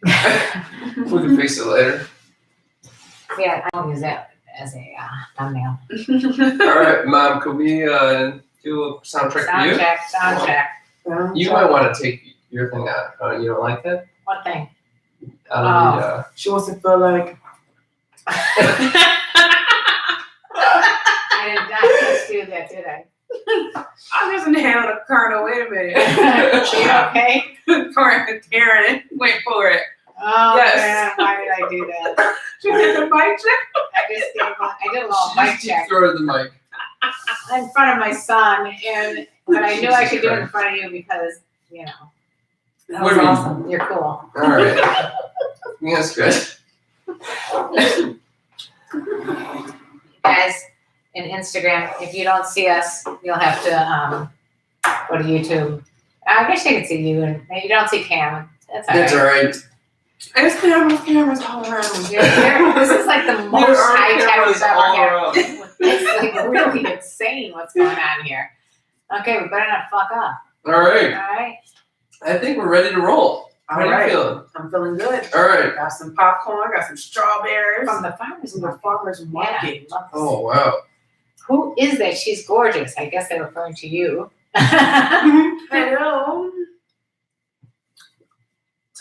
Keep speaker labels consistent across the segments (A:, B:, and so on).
A: We can fix it later.
B: Yeah, I don't use that as a thumbnail.
A: All right, Mom, could we do a soundtrack for you?
B: Sound check.
A: You might want to take your thing out. You don't like that?
B: What thing?
C: She wants to feel like.
B: I did not just do that, did I?
C: I just inhaled a kernel. Wait a minute.
B: You okay?
C: Karen, wait for it.
B: Oh,
C: Yes.
B: man, why did I do that?
C: She did the mic check.
B: I did a little mic
A: Just
B: check.
A: keep throwing the mic.
B: In front of my son, but I knew I could do it in front of you because, you know, that was awesome. You're cool.
A: All right. That's good.
B: Guys, in Instagram, if you don't see us, you'll have to go to YouTube. I guess you can see you, and you don't see Cam. That's all right.
C: There's cameras all around.
B: This is like the most high-tech we've ever
A: all
B: had. It's like really insane what's going on here. Okay, we better not fuck up.
A: All right.
B: All right.
A: I think we're ready to roll. How are you feeling?
C: I'm feeling good.
A: All right.
C: Got some popcorn, got some strawberries.
B: From the farmer's
C: From the
B: market.
C: farmer's market.
B: Yeah,
A: Oh, wow.
B: who is that? She's gorgeous. I guess they're referring to you.
C: Hello.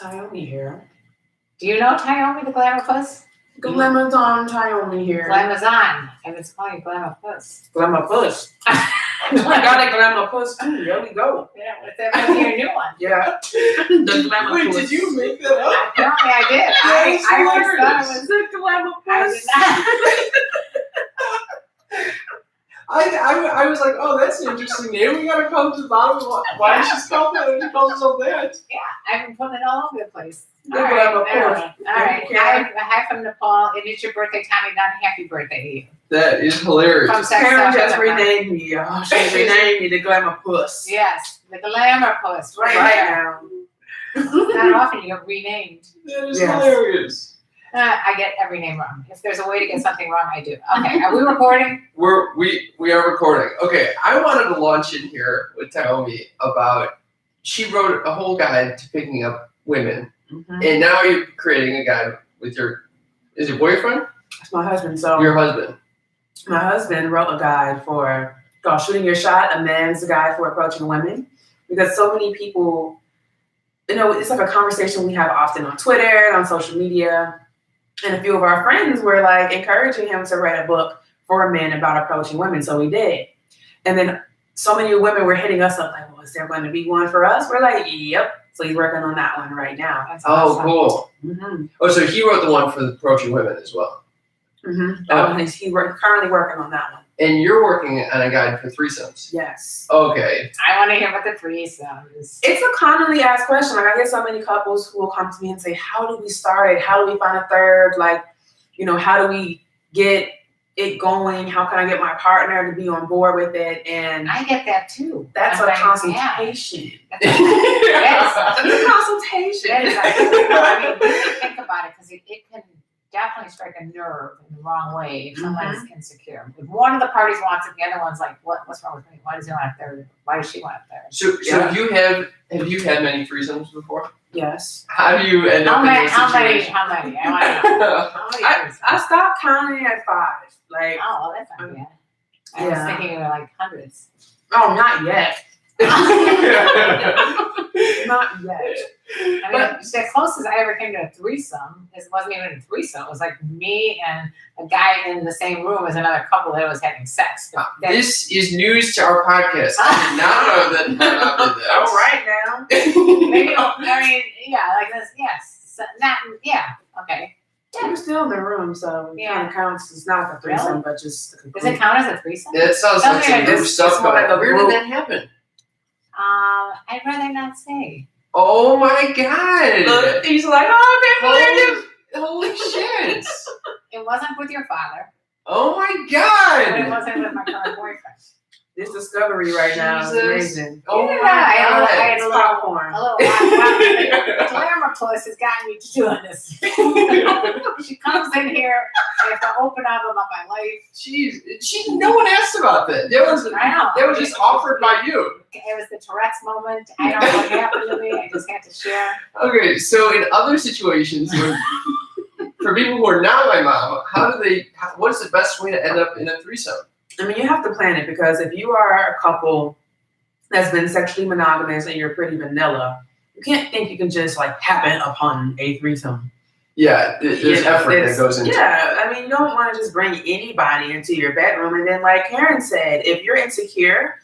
C: Tyomi here.
B: Do you know Tyomi the Glamour Puss?
C: Glamazon Tyomi here.
B: Glamazon. I was calling you Glamour Puss.
C: Glamour push. I got a glamour push too. There we go.
B: Yeah, what's that? Your new one.
C: Yeah. The glamour
A: Wait,
C: push.
A: did you make that up?
B: Apparently I did.
A: That's
B: I always thought
A: hilarious.
B: it was.
C: The glamour
B: I
C: push.
B: did not.
A: I was like, oh, that's an interesting name. We gotta come to the bottom of why she spelled that and she calls herself that.
B: Yeah, I've been putting it all over the place.
C: The
B: All right,
C: glamour
B: all
C: push.
B: right. All right. Hi from Nepal. It is your birthday, Tommy. Not happy birthday to you.
A: That is hilarious.
B: From Sex
C: Karen
B: Talk
C: just
B: with Emma.
C: renamed me, y'all. She renamed me the glamour puss.
B: Yes, the Glamour Puss. Right,
C: Right
B: there.
C: now.
B: Not often you get renamed.
A: That is
C: Yes.
A: hilarious.
B: I get every name wrong. If there's a way to get something wrong, I do. Okay, are we recording?
A: We are recording. Okay, I wanted to launch in here with Tyomi about she wrote a whole guide to picking up women, and now you're creating a guide with your boyfriend?
C: That's my husband. So
A: Your husband.
C: my husband wrote a guide called Shooting Your Shot, a man's guide for approaching women. Because so many people, it's like a conversation we have often on Twitter and on social media. And a few of our friends were like encouraging him to write a book for men about approaching women. So we did. And then so many women were hitting us up like, well, is there going to be one for us? We're like, yep. So he's working on that one right now.
B: That's
A: Oh,
B: awesome.
A: cool.
C: Mm-hmm.
A: Oh, so he wrote the one for the approaching women as well.
C: Mm-hmm. That one he's currently working on that one.
A: And you're working on a guide for threesomes.
C: Yes.
A: Okay.
B: I want to hear about the threesomes.
C: It's a commonly asked question. Like I get so many couples who will come to me and say, how do we start it? How do we find a third? Like, how do we get it going? How can I get my partner to be on board with it? And
B: I get that too.
C: that's
B: I'm
C: a
B: like,
C: consultation.
B: Yeah. That's
C: It's a consultation.
B: That is, I mean, really think about it because it can definitely strike a nerve in the wrong way if someone's insecure. If one of the parties wants it, the other one's like, what's wrong with me? Why does he want a third? Why does she want a third?
A: So
C: Yeah.
A: have you had many threesomes before?
C: Yes.
A: How do you end up in this situation?
B: How many? I want to know. How many threesomes?
C: I stopped counting at 5. Like,
B: Oh, well, that's not bad. I was
C: Yeah.
B: thinking you were like hundreds.
C: oh, not yet. Not yet.
B: I mean, the closest I ever came to a threesome wasn't even a threesome. It was like me and a guy in the same room as another couple that was having sex. But
A: This is news to our podcast. I did not know that.
C: All right now.
B: maybe, I mean, yeah, like this, yes. So, okay.
C: We're still in the room, so it kind of counts. It's not a threesome,
B: Really?
C: but just the
B: Does it count as a threesome?
A: That sounds like some
B: Okay,
A: new stuff
C: it's more
A: going
C: like a
A: on. Where
C: group.
A: did that happen?
B: I'd rather not say.
A: Oh my god!
C: Look, he's like, oh, okay,
A: Holy shit!
B: It wasn't with your father,
A: Oh my
B: but it
A: god!
B: wasn't with my current boyfriend.
C: This discovery right now is
A: Jesus.
C: amazing.
A: Oh my
B: I had a
A: god!
B: little,
C: It's popcorn.
B: a little glamour puss has gotten me to doing this. She comes in here, I have to open up about my life.
A: No one asked about that.
B: I know.
A: That was just offered by you.
B: It was the Tourette's moment. I don't know what happened to me. I just had to share.
A: Okay, so in other situations, for people who are not my mom, what's the best way to end up in a threesome?
C: I mean, you have to plan it, because if you are a couple that's been sexually monogamous and you're pretty vanilla, you can't think you can just like happen upon a threesome.
A: Yeah, there's effort that goes into it.
C: Yeah, I mean, you don't want to just bring anybody into your bedroom. And then, like Karen said, if you're insecure,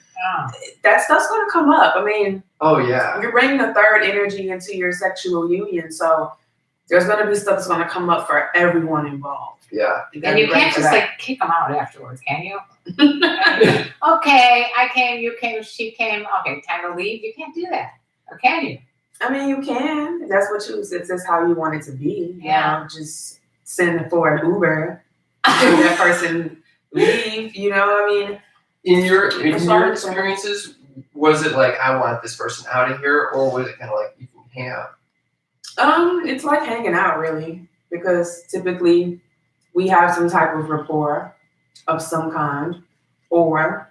C: that stuff's going to come up. I mean,
A: oh yeah,
C: you're bringing a third energy into your sexual union, so there's going to be stuff that's going to come up for everyone involved.
A: Yeah,
B: and you can't just like kick them out afterwards, can you? Okay, I came, you came, she came. Okay, time to leave. You can't do that, or can you?
C: I mean, you can. If that's how you want it to be.
B: Yeah.
C: You know, just send for an Uber, and that person leave. You know, I mean,
A: in your experiences, was it like, I want this person out of here, or was it kind of like you can hang out?
C: It's like hanging out, really, because typically we have some type of rapport of some kind, or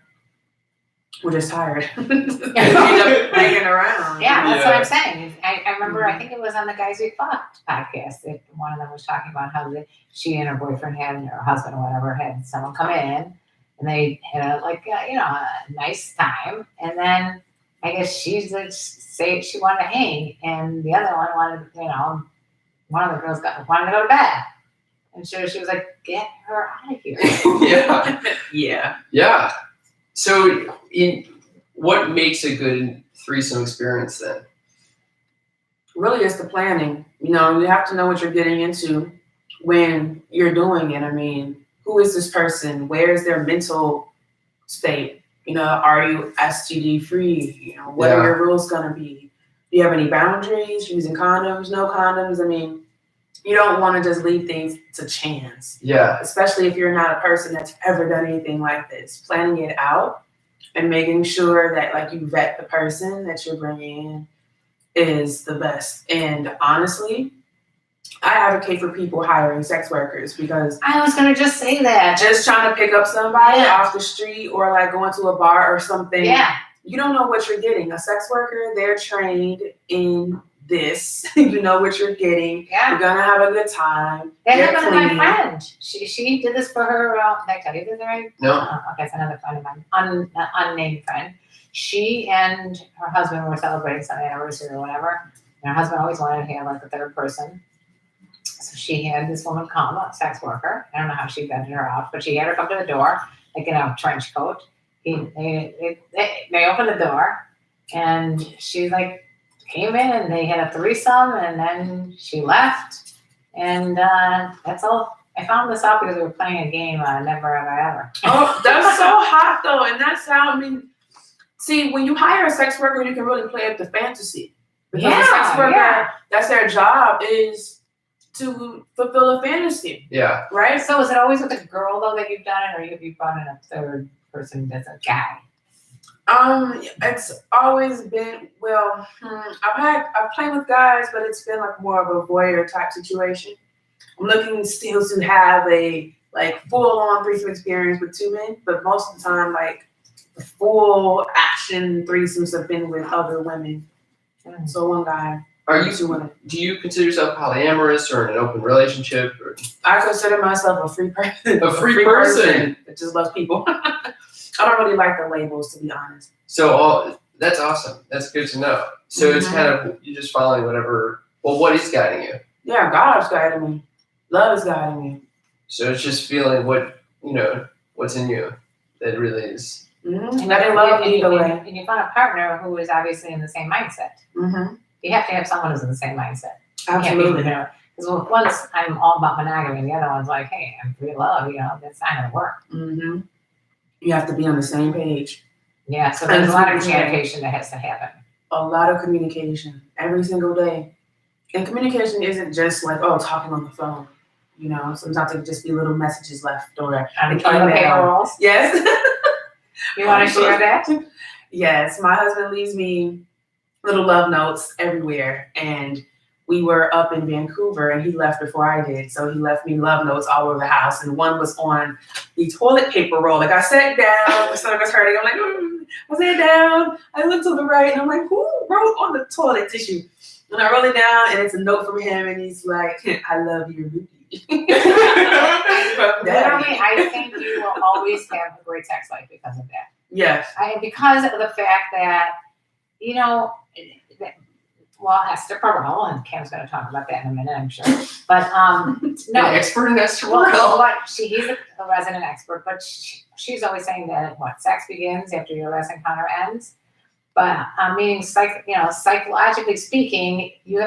C: we're just tired. End up hanging around.
B: Yeah, that's what I'm saying. I remember, I think it was on the Guys We Fucked podcast that one of them was talking about how she and her boyfriend or her husband or whatever had someone come in, and they had a nice time, and then I guess she say she wanted to hang, and the other one wanted, one of the girls wanted to go to bed. And she was like, get her out of here.
A: Yeah. So what makes a good threesome experience then?
C: Really, it's the planning. You have to know what you're getting into when you're doing it. I mean, who is this person? Where is their mental state? Are you STD free? What are your rules going to be? Do you have any boundaries? Using condoms, no condoms? I mean, you don't want to just leave things to chance.
A: Yeah.
C: Especially if you're not a person that's ever done anything like this. Planning it out and making sure that like you vet the person that you're bringing in is the best. And honestly, I advocate for people hiring sex workers, because
B: I was going to just say that.
C: Just trying to pick up somebody off the street or like going to a bar or something.
B: Yeah.
C: You don't know what you're getting. A sex worker, they're trained in this. You know what you're getting.
B: Yeah.
C: You're going to have a good time.
B: That happened to my friend. She did this for her, did I tell you this already?
A: No.
B: Oh, okay, it's another friend of mine, unnamed friend. She and her husband were celebrating some anniversary or whatever. And her husband always wanted to have like a third person. So she had this woman come, a sex worker. I don't know how she vetted her out, but she had her come to the door, like in a trench coat. They opened the door, and she like came in, and they had a threesome, and then she left, and that's all. I found this out because we were playing a game, Never Ever Ever.
C: Oh, that's so hot though, and that's how I mean. See, when you hire a sex worker, you can really play up the fantasy. Because a sex worker, that's their job, is to fulfill a fantasy.
A: Yeah.
C: Right?
B: So is it always with a girl though that you've done it, or have you brought in a third person that's a guy?
C: It's always been I've played with guys, but it's been like more of a voyeur type situation. I'm looking still to have a like full on threesome experience with two men, but most of the time like the full action threesomes have been with other women. So one guy. Two women.
A: Do you consider yourself polyamorous or in an open relationship? Or?
C: I consider myself a free person.
A: A free person
C: that just loves people. I don't really like the labels, to be honest.
A: So that's awesome. That's good to know. So it's kind of, you're just following whatever. Well, what is guiding you?
C: Yeah, God's guiding me. Love is guiding me.
A: So it's just feeling what's in you that really is.
C: And I didn't love either way.
B: And you found a partner who is obviously in the same mindset. You have to have someone who's in the same mindset.
C: Absolutely.
B: Because once I'm all about monogamy, and the other one's like, hey, I'm free love, that's not going to work.
C: You have to be on the same page.
B: Yeah, so there's a lot of communication that has to happen.
C: A lot of communication every single day. And communication isn't just like, talking on the phone. Sometimes it can just be little messages left or
B: On the payrolls.
C: Yes.
B: You want to share that?
C: Yes. My husband leaves me little love notes everywhere. And we were up in Vancouver and he left before I did. So he left me love notes all over the house. And one was on the toilet paper roll. Like I sat down, my stomach was hurting. I'm like, I sat down, I looked to the right and I'm like, who wrote on the toilet tissue? And I roll it down and it's a note from him and he's like, I love you, Ruby.
B: Literally, I think you will always have a great sex life because of that.
C: Yes.
B: Because of the fact that, you know, well, Esther Perel, and Cam's going to talk about that in a minute, I'm sure. But no,
A: An expert in Esther
B: well,
A: Perel.
B: he's a resident expert, but she's always saying that sex begins after your last encounter ends. But meaning, psychologically speaking, you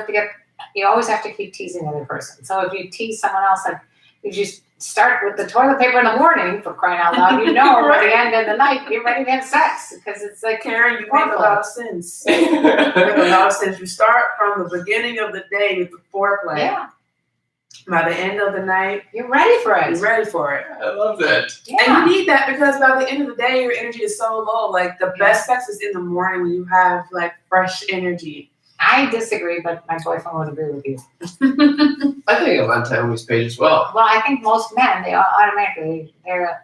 B: always have to keep teasing the other person. So if you tease someone else, like if you start with the toilet paper in the morning, for crying out loud, you know, by the end of the night, you're ready to have sex because it's like,
C: Karen, you make a lot of sense. You make a lot of sense. You start from the beginning of the day with the foreplay.
B: Yeah.
C: By the end of the night,
B: you're ready for it.
C: You're ready for it.
A: I love that.
B: Yeah.
C: And you need that because by the end of the day, your energy is so low. Like the best sex is in the morning when you have like fresh energy.
B: I disagree, but my boyfriend would agree with you.
A: I think I'm on Tyomi's page as well.
B: Well, I think most men, they automatically, they're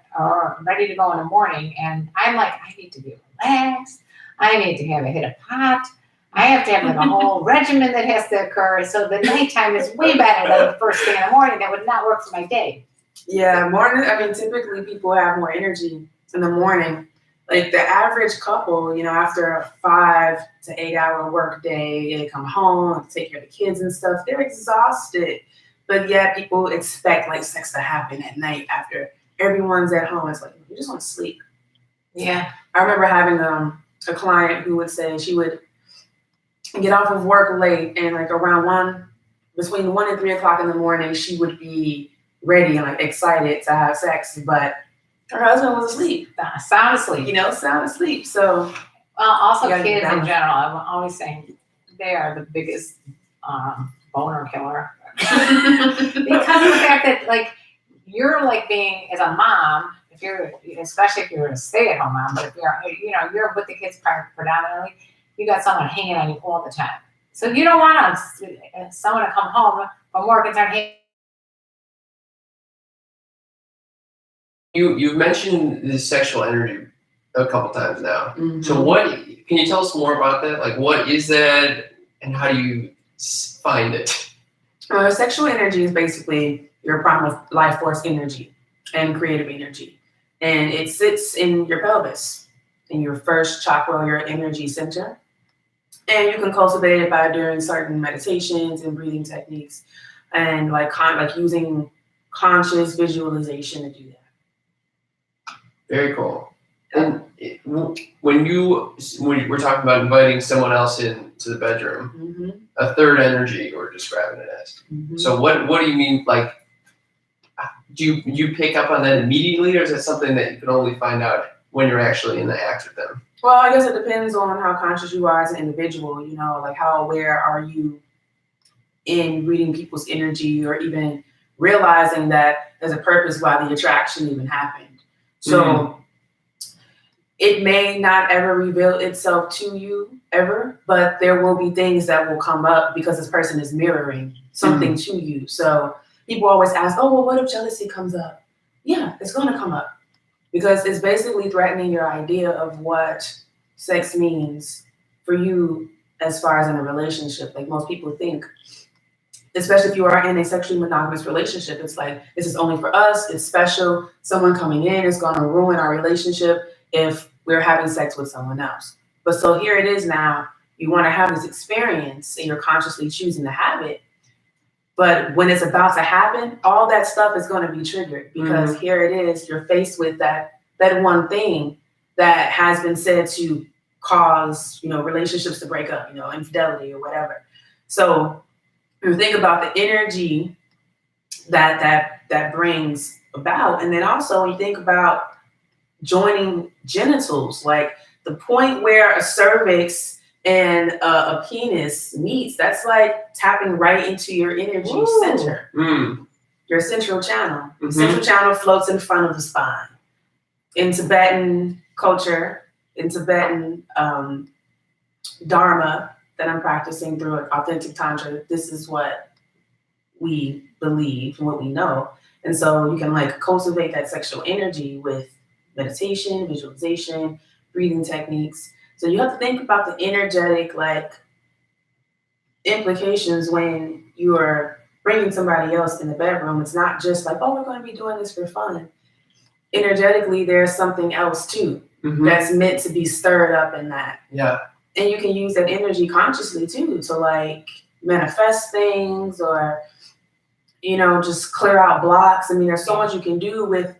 B: ready to go in the morning. And I'm like, I need to be relaxed. I need to have a hit of pot. I have to have like a whole regimen that has to occur. So the nighttime is way better than the first thing in the morning. That would not work for my day.
C: Yeah, morning. I mean, typically people have more energy in the morning. Like the average couple, you know, after a 5 to 8 hour work day, they come home, take care of the kids and stuff, they're exhausted. But yet people expect like sex to happen at night after everyone's at home. It's like, you just want to sleep.
B: Yeah.
C: I remember having a client who would say she would get off of work late and like around between 1 and 3 o'clock in the morning, she would be ready and like excited to have sex, but her husband was asleep.
B: Sound asleep.
C: You know, sound asleep. So
B: also kids in general, I'm always saying they are the biggest boner killer. Because of the fact that like you're like being as a mom, especially if you're a stay-at-home mom, but if you're with the kids predominantly, you got someone hanging on you all the time. So you don't want someone to come home from work and start hanging.
A: You've mentioned the sexual energy a couple times now.
C: Mm-hmm.
A: So can you tell us more about that? Like what is that and how do you find it?
C: Sexual energy is basically your primal life force energy and creative energy. And it sits in your pelvis, in your first chakra, your energy center. And you can cultivate it by doing certain meditations and breathing techniques and like using conscious visualization to do that.
A: Very cool. And when we're talking about inviting someone else into the bedroom,
C: Mm-hmm.
A: a third energy you were describing it as.
C: Mm-hmm.
A: So what do you mean? Like, do you pick up on that immediately, or is it something that you can only find out when you're actually in the act with them?
C: Well, I guess it depends on how conscious you are as an individual. You know, like how aware are you in reading people's energy, or even realizing that there's a purpose why the attraction even happened. So it may not ever reveal itself to you ever, but there will be things that will come up because this person is mirroring something to you. So people always ask, oh, well, what if jealousy comes up? Yeah, it's going to come up because it's basically threatening your idea of what sex means for you as far as in a relationship. Like most people think, especially if you are in a sexually monogamous relationship, it's like, this is only for us, it's special. Someone coming in is going to ruin our relationship if we're having sex with someone else. But so here it is now, you want to have this experience and you're consciously choosing to have it. But when it's about to happen, all that stuff is going to be triggered because here it is, you're faced with that one thing that has been said to cause, relationships to break up, infidelity or whatever. So you think about the energy that brings about. And then also you think about joining genitals, like the point where a cervix and a penis meets, that's like tapping right into your energy center, your central channel. Central channel floats in front of the spine. In Tibetan culture, in Tibetan Dharma, that I'm practicing through authentic Tantra, this is what we believe and what we know. And so you can like cultivate that sexual energy with meditation, visualization, breathing techniques. So you have to think about the energetic like implications when you are bringing somebody else in the bedroom. It's not just like, oh, we're going to be doing this for fun. Energetically, there's something else too that's meant to be stirred up in that.
A: Yeah.
C: And you can use that energy consciously too to like manifest things or, you know, just clear out blocks. I mean, there's so much you can do with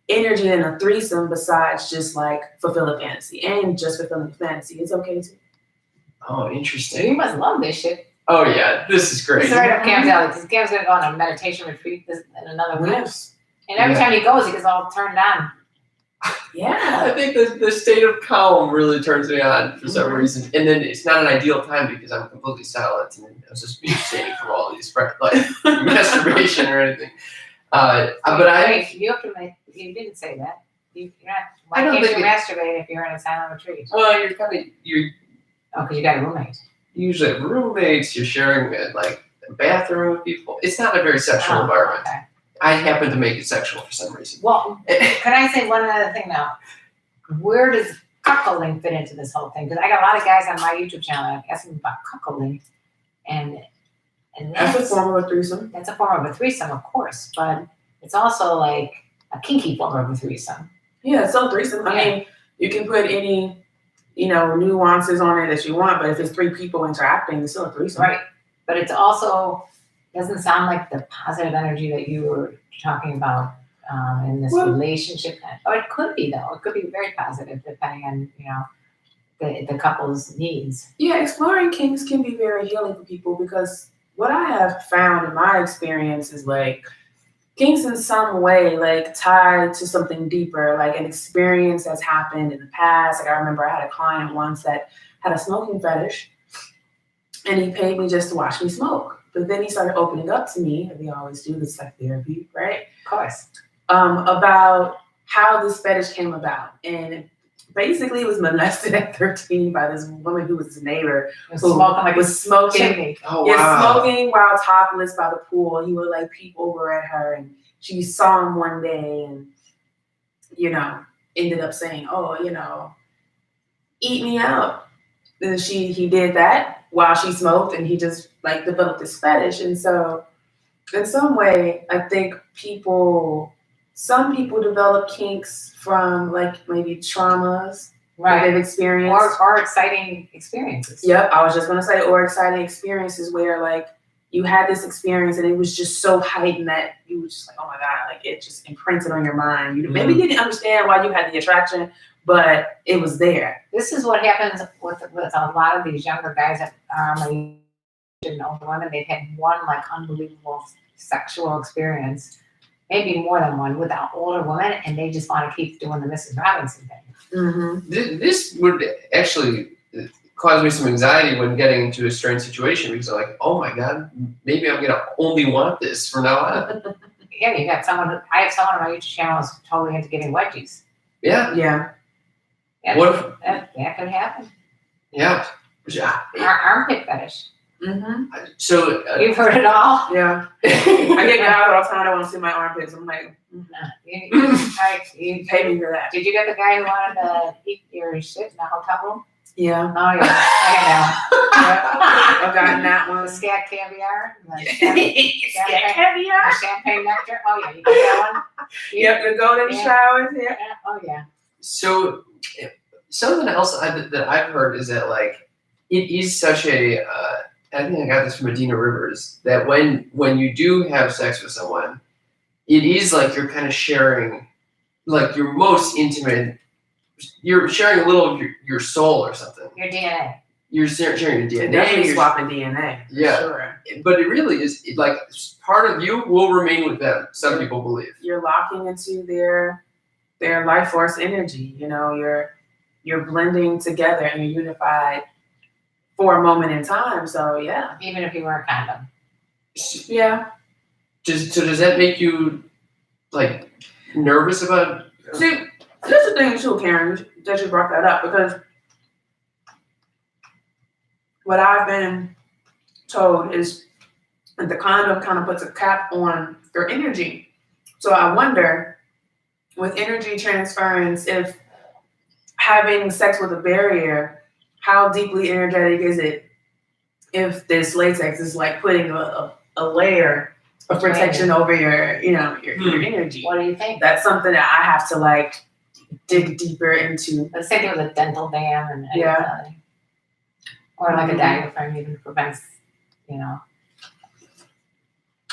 C: energy in a threesome besides just like fulfill a fantasy. And just fulfilling a fantasy, it's okay too.
A: Oh,
B: You
A: interesting.
B: must love this shit.
A: Oh yeah, this is great.
B: This is right up Cam's alley, because Cam's gonna go on a meditation retreat in another week.
C: Yes.
B: And every time he goes, he gets all turned on.
C: Yeah.
A: I think the state of calm really turns me on for some reason. And then it's not an ideal time because I'm completely silent and I was just being abstaining from all these like masturbation or anything. But
B: You have to make, you didn't say that. You're not,
A: I
B: why
A: don't
B: can't you
A: think
B: masturbate if you're in a silent retreat?
A: well, you're
B: Oh, because you got a roommate.
A: you usually have roommates, you're sharing like a bathroom with people. It's not a very sexual environment.
B: Okay.
A: I happen to make it sexual for some reason.
B: Well, can I say one other thing now? Where does cuckolding fit into this whole thing? Because I got a lot of guys on my YouTube channel asking about cuckolding, and
C: That's a form of a threesome.
B: That's a form of a threesome, of course, but it's also like a kinky form of a threesome.
C: Yeah, it's still a threesome. I mean, you can put any, you know, nuances on it that you want, but if it's three people interacting, it's still a threesome.
B: Right. But it's also doesn't sound like the positive energy that you were talking about in this relationship. Or it could be though. It could be very positive depending on, you know, the couple's needs.
C: Yeah, exploring kinks can be very healing for people because what I have found in my experience is like kinks in some way like tied to something deeper, like an experience that's happened in the past. Like I remember I had a client once that had a smoking fetish and he paid me just to watch me smoke. But then he started opening up to me, as we always do, this like therapy, right?
B: Of course.
C: About how this fetish came about. And basically he was molested at 13 by this woman who was his neighbor. Was smoking.
B: Chimney.
A: Oh,
C: Yeah,
A: wow.
C: smoking while topless by the pool. He would like peep over at her and she saw him one day and, you know, ended up saying, oh, you know, eat me out. And he did that while she smoked and he just like developed this fetish. And so in some way, I think some people develop kinks from like maybe traumas that they've experienced.
B: Or exciting experiences.
C: Yep, I was just gonna say, or exciting experiences where like you had this experience and it was just so heightened that you were just like, oh my God, like it just imprinted on your mind. You maybe didn't understand why you had the attraction, but it was there.
B: This is what happens with a lot of these younger guys that are older women. They've had one like unbelievable sexual experience, maybe more than one, with an older woman, and they just want to keep doing the Mrs. Robinson thing.
C: Mm-hmm.
A: This would actually cause me some anxiety when getting into a strange situation because I'm like, oh my God, maybe I'm gonna only want this from now on.
B: Yeah, I have someone on my YouTube channel who's totally into getting wedgies.
A: Yeah.
C: Yeah.
A: What if?
B: That could happen.
A: Yeah.
B: Armpit fetish.
C: Mm-hmm.
A: So
B: You've heard it all.
C: Yeah. I get guys all the time that want to see my armpits. I'm like,
B: You
C: pay me for that.
B: Did you get the guy who wanted to eat your shit in the hotel room?
C: Yeah.
B: Oh yeah, I
C: I've gotten that
B: got
C: one.
B: the scat caviar. The
C: Scat caviar.
B: the champagne nectar. Oh yeah, you got that one.
C: Yep, the golden showers. Yeah.
B: Oh yeah.
A: So something else that I've heard is that like it is such a I think I got this from Adina Rivers that when you do have sex with someone, it is like you're kind of sharing like your most intimate. You're sharing a little of your soul or something.
B: Your DNA.
A: You're sharing your DNA.
C: Definitely
A: you're
C: swapping DNA.
A: Yeah.
C: Sure.
A: But it really is like part of you will remain with them. Some people believe.
C: You're locking into their life force energy. You know, you're blending together and you're unified for a moment in time. So yeah.
B: Even if you wear a condom.
C: Yeah.
A: Does that make you like nervous about?
C: See, that's the thing too, Karen, that you brought that up because what I've been told is that the condom kind of puts a cap on your energy. So I wonder, with energy transference, if having sex with a barrier, how deeply energetic is it if this latex is like putting a layer of protection over your, you know, your energy?
B: What do you think?
C: That's something that I have to like dig deeper into.
B: Let's say there was a dental dam and
C: Yeah.
B: or like a diaphragm even prevents, you know.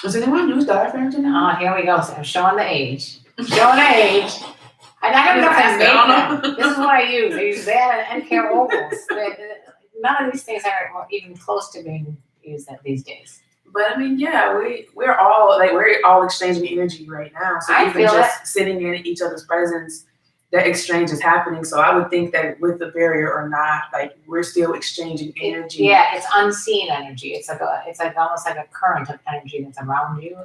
C: Does anyone use diaphragms now?
B: Oh, here we go. So I'm showing the age. Showing the age. And I don't know if I made them. This is what I use. I use that and care ovals. None of these things are even close to being used these days.
C: But I mean, yeah, we're all exchanging energy right now. So
B: I
C: even
B: feel
C: just sitting in each other's presence, that exchange is happening. So I would think that with the barrier or not, like we're still exchanging energy.
B: Yeah, it's unseen energy. It's like almost like a current of energy that's around you,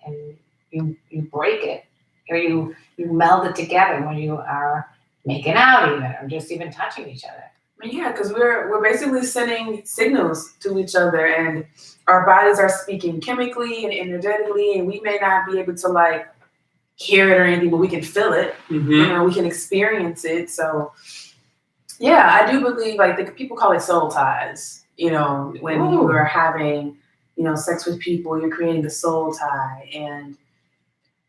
B: and you break it or you meld it together when you are making out even or just even touching each other.
C: I mean, yeah, because we're basically sending signals to each other, and our bodies are speaking chemically and energetically, and we may not be able to like hear it or anything, but we can feel it. You know, we can experience it. So yeah, I do believe like people call it soul ties. You know, when you are having, you know, sex with people, you're creating a soul tie. And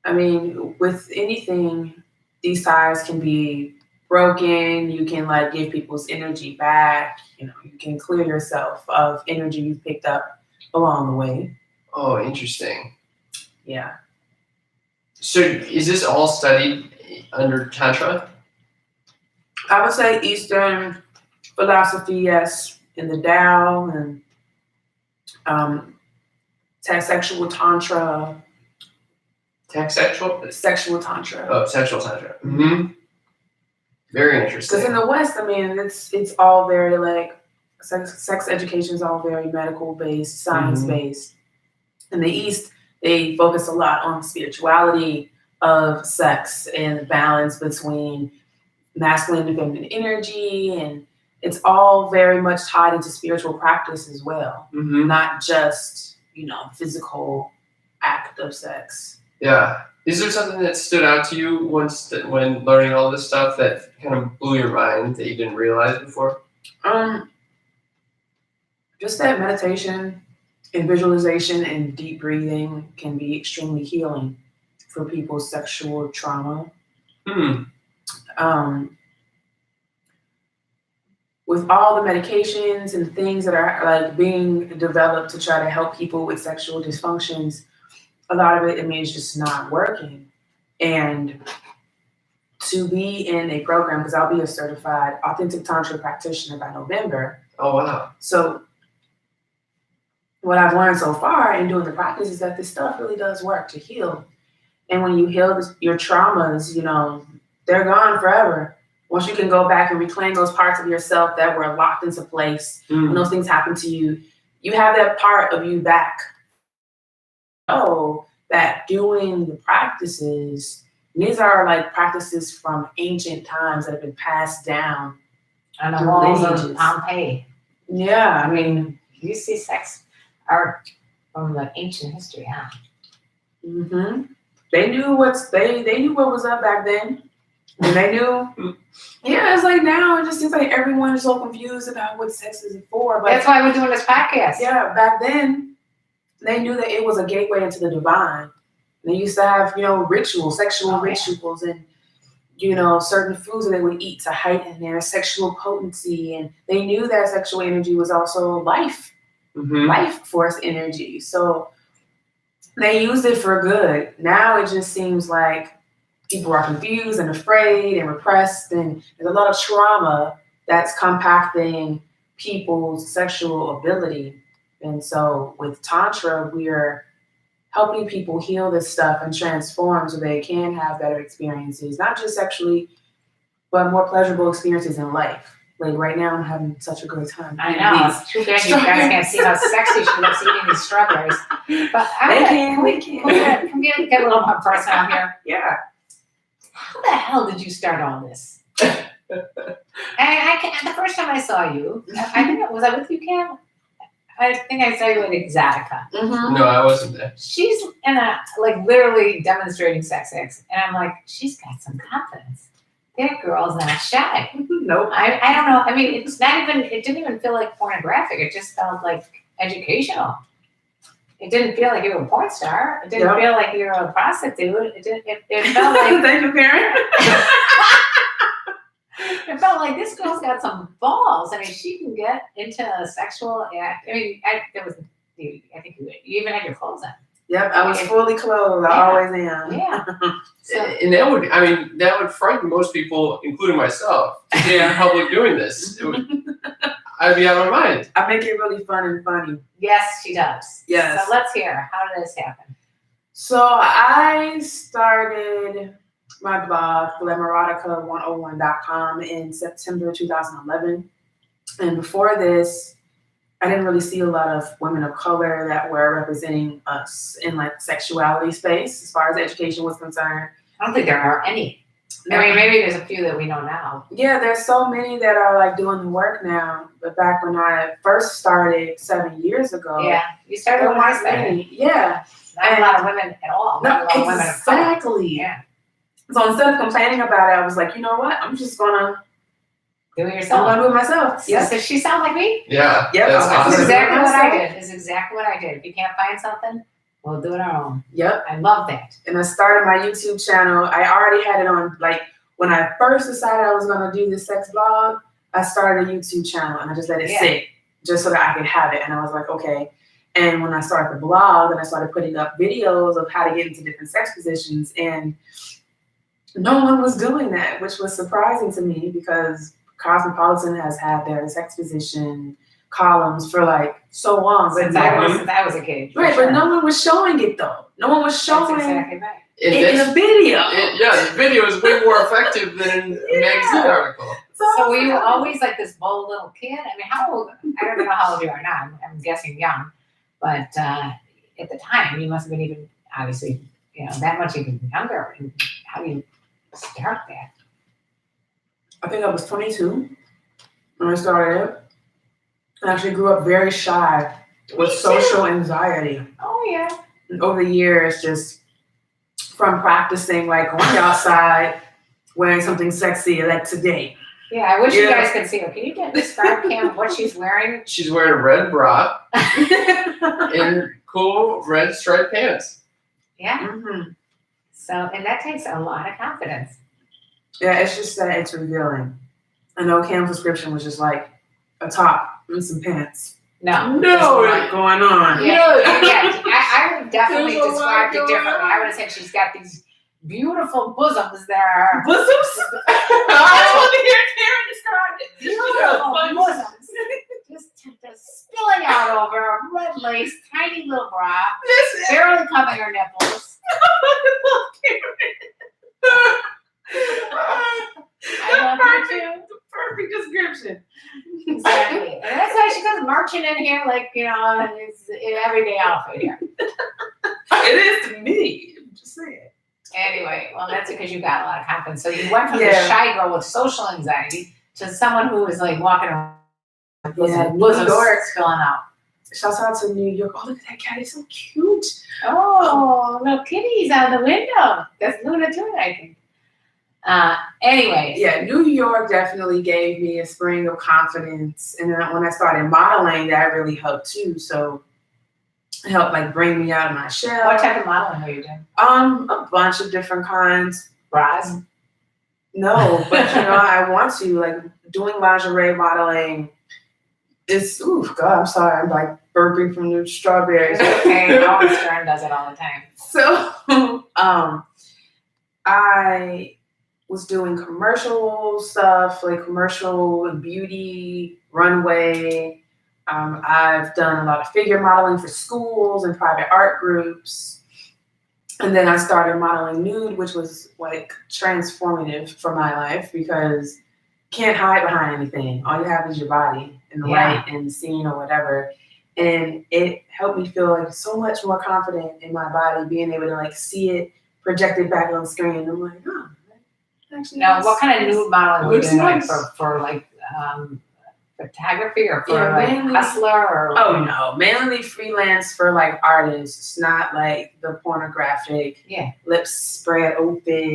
C: I mean, with anything, these ties can be broken. You can like give people's energy back. You know, you can clear yourself of energy you've picked up along the way.
A: Oh, interesting.
C: Yeah.
A: So is this all studied under Tantra?
C: I would say Eastern philosophy, yes, in the Tao and sexual tantra. Sexual tantra.
A: Oh, sexual tantra. Mm-hmm. Very interesting.
C: Because in the West, I mean, it's all very like sex education is all very medical based, science based. In the East, they focus a lot on spirituality of sex and the balance between masculine and feminine energy, and it's all very much tied into spiritual practice as well, not just, you know, physical act of sex.
A: Yeah. Is there something that stood out to you when learning all this stuff that kind of blew your mind that you didn't realize before?
C: Just that meditation and visualization and deep breathing can be extremely healing for people's sexual trauma. With all the medications and things that are like being developed to try to help people with sexual dysfunctions, a lot of it, I mean, it's just not working. And to be in a program, because I'll be a certified authentic Tantra practitioner by November.
A: Oh, wow.
C: So what I've learned so far in doing the practice is that this stuff really does work to heal. And when you heal your traumas, you know, they're gone forever. Once you can go back and reclaim those parts of yourself that were locked into place, when those things happen to you, you have that part of you back. Oh, that doing the practices, these are like practices from ancient times that have been passed down.
B: On the walls of Pompeii.
C: Yeah.
B: I mean, you see sex art from the ancient history, huh?
C: They knew they knew what was up back then. And they knew, yeah, it's like now it just seems like everyone is so confused about what sex is for. But
B: that's why we're doing this podcast.
C: Yeah, back then they knew that it was a gateway into the divine. They used to have, you know, rituals, sexual rituals, and, you know, certain foods that they would eat to heighten their sexual potency. And they knew that sexual energy was also life force energy. So they used it for good. Now it just seems like people are confused and afraid and repressed, and there's a lot of trauma that's compacting people's sexual ability. And so with Tantra, we're helping people heal this stuff and transform so they can have better experiences, not just sexually, but more pleasurable experiences in life. Like right now, I'm having such a good time.
B: I know. It's too bad you guys can't see how sexy she looks eating these strawberries. But can we get a little more personal here?
C: Yeah.
B: How the hell did you start all this? The first time I saw you, I think was I with you, Cam? I think I saw you at Exotica.
A: No, I wasn't there.
B: She's literally demonstrating sex acts, and I'm like, she's got some confidence. That girl's not shy.
C: Nope.
B: I don't know. I mean, it's not even. It didn't even feel like pornographic. It just felt like educational. It didn't feel like you were a porn star. It didn't feel like you were a prostitute. It felt like.
C: Thank you, Karen.
B: It felt like this girl's got some balls. I mean, she can get into a sexual act. I mean, I think you even had your clothes on.
C: Yep, I was fully clothed. I always am.
B: Yeah. So,
A: And that would frighten most people, including myself, to be in public doing this. I'd be out of my mind.
C: I make it really fun and funny.
B: yes, she does.
C: Yes.
B: So let's hear. How did this happen?
C: So I started my blog, Glamorerotica101.com, in September 2011. And before this, I didn't really see a lot of women of color that were representing us in like sexuality space as far as education was concerned.
B: I don't think there are any. I mean, maybe there's a few that we know now.
C: Yeah, there's so many that are like doing the work now. But back when I first started 7 years ago,
B: Yeah, you started
C: there
B: when I
C: weren't
B: started.
C: many. Yeah,
B: Not a lot of women at all. Not a lot of women of color.
C: exactly.
B: Yeah,
C: So instead of complaining about it, I was like, you know what? I'm just gonna
B: do it
C: I'm
B: yourself.
C: gonna do it myself.
B: Yes. Does she sound like me?
A: Yeah.
C: Yep.
A: That's
C: That's
B: That's
A: awesome.
B: exactly what I
C: Myself.
B: did. Is exactly what I did. If you can't find something, we'll do it our own.
C: Yep.
B: I love that.
C: And I started my YouTube channel. I already had it on, like, when I first decided I was gonna do this sex blog, I started a YouTube channel and I just let it sit just so that I could have it. And I was like, okay. And when I started the blog, then I started putting up videos of how to get into different sex positions, and no one was doing that, which was surprising to me because Cosmopolitan has had their sex position columns for like so long. But
B: Since
C: no
B: I
C: one,
B: was a kid. for
C: right,
B: sure.
C: but no one was showing it though. No one was
B: That's
C: showing
B: exactly right.
A: And
C: it in
A: this-
C: a video.
A: the video is way more effective than a magazine article.
B: So were you always like this bold little kid? I mean, how old? I don't know how old you are now. I'm guessing young, but at the time you must have been even obviously that much even younger. How do you start that?
C: I think I was 22 when I started. I actually grew up very shy with social anxiety.
B: Oh yeah.
C: And over the years, just from practicing, like going outside, wearing something sexy like today.
B: Yeah, I wish you
C: Yeah.
B: guys could see her. Can you describe, Cam, what she's wearing?
A: She's wearing a red bra and cool red striped pants.
B: Yeah.
C: Mm-hmm.
B: So, and that takes a lot of confidence.
C: Yeah, it's just that it's revealing. I know Cam's description was just like a top and some pants.
B: No.
C: There's a
A: No,
C: lot going on.
B: Yeah, I would definitely
A: There's a
B: describe
A: lot
B: it differently.
A: going on.
B: I would have said she's got these beautiful bosoms that are
C: Bosoms? I want to hear Karen describe it.
B: beautiful bosoms, just spilling out over a red lace, tiny little bra,
C: Listen.
B: barely covering her nipples. I love her too.
C: The perfect description.
B: Exactly. And that's why she comes marching in here like, and it's an everyday outfit here.
C: It is to me. I'm just saying.
B: Anyway, well, that's because you got a lot of confidence. So you went from the
C: Yeah.
B: shy girl with social anxiety to someone who is like walking around with
C: Yeah,
B: bosoms
C: New York.
B: spilling out.
C: Shouts out to New York. Oh, look at that cat. He's so cute.
B: Oh, little kitties out the window. That's Luna too, I think. Anyway.
C: Yeah, New York definitely gave me a spring of confidence. And then when I started modeling, that really helped too. So it helped like bring me out of my shell.
B: What type of modeling were you doing?
C: A bunch of different kinds.
B: Bras?
C: No, but I want to, like, doing lingerie modeling. It's God, I'm sorry, I'm like burping from the strawberries.
B: Okay, Howard Stern does it all the time.
C: So, I was doing commercial stuff, like commercial beauty, runway. I've done a lot of figure modeling for schools and private art groups. And then I started modeling nude, which was like transformative for my life because you can't hide behind anything. All you have is your body and the light and the scene or whatever. And it helped me feel like so much more confident in my body, being able to like see it projected back on screen. I'm like, oh, Actually,
B: Now, what kind of nude modeling were you
A: Looks
B: doing, like,
A: nice.
B: for like photography or for
C: Yeah,
B: like
C: mainly-
B: hustler or?
C: Oh no, mainly freelance for like artists, not like the pornographic.
B: Yeah.
C: Lips spread open.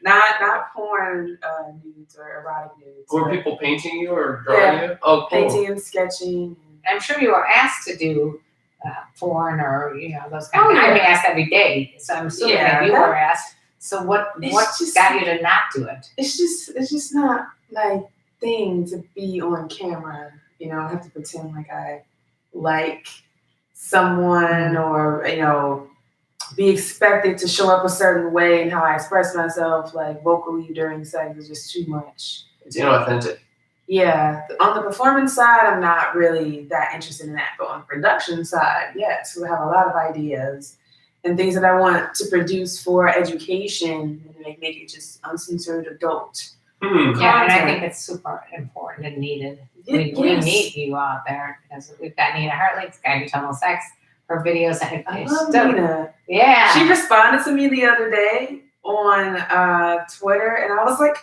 C: not porn nudes or erotic nudes.
A: Were
C: but
A: people painting you or drawing you? Oh, cool.
C: painting and sketching.
B: I'm sure you were asked to do porn or those kind
C: Oh,
B: of things.
C: yeah.
B: I'm asked every day, so I'm assuming
C: Yeah,
B: that you
C: that-
B: were asked. So what
C: It's just-
B: got you to not do it?
C: It's just not my thing to be on camera. I have to pretend like I like someone or be expected to show up a certain way, and how I express myself like vocally during sex is just too much.
A: It's inauthentic.
C: Yeah, on the performance side, I'm not really that interested in that, but on the production side, yes, we have a lot of ideas and things that I want to produce for education and make it just uncensored adult.
B: Yeah, and I
C: Content.
B: think it's super important and needed.
C: Yes.
B: We need you out there because we've got Nina Hartley's Guide to Total Sex. Her videos,
C: I
B: it's
C: love
B: still-
C: Nina.
B: yeah.
C: She responded to me the other day on Twitter, and I was like,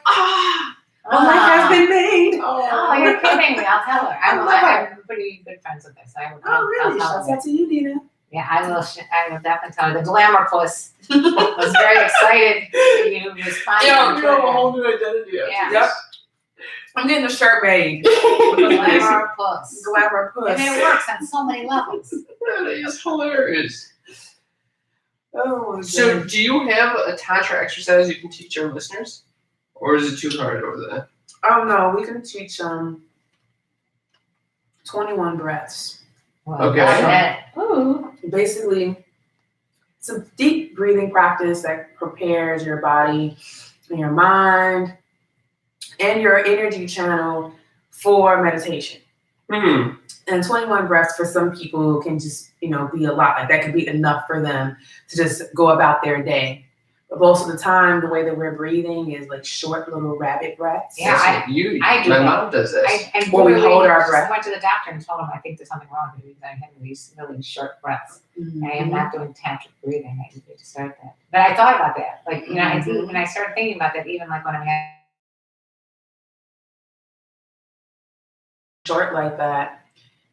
C: my life has been made.
B: Oh, you're kidding me! I'll tell her. I'm pretty good friends with this.
C: Oh, really?
B: I'll tell
C: Shouts
B: her.
C: out to you, Nina.
B: Yeah, I will. I will definitely tell her. The glamour puss was very excited for you to respond. on
A: You have a
B: Twitter.
A: whole new identity.
B: Yeah.
C: Yep. I'm getting a shirt made.
B: Glamour puss.
C: Glamour puss.
B: And it works on so many levels.
A: That is hilarious.
C: Oh, my
A: So,
C: God.
A: do you have a Tantra exercise you can teach our listeners? Or is it too hard over there?
C: Oh, no, we can teach 21 breaths.
B: Well,
A: Okay.
B: got that. Ooh.
C: Basically, it's a deep breathing practice that prepares your body and your mind and your energy channel for meditation. And 21 breaths for some people can just, be a lot. Like that could be enough for them to just go about their day. But most of the time, the way that we're breathing is like short little rabbit breaths.
B: Yeah,
A: I do. My mom does this.
C: Where we hold our breath.
B: I went to the doctor and told him I think there's something wrong with me because I'm having these really short breaths.
C: Mhm.
B: I am not doing tantric breathing. I need to start that. But I thought about that. Like, I do, when I started thinking about that, even like when I'm having
C: Short like that,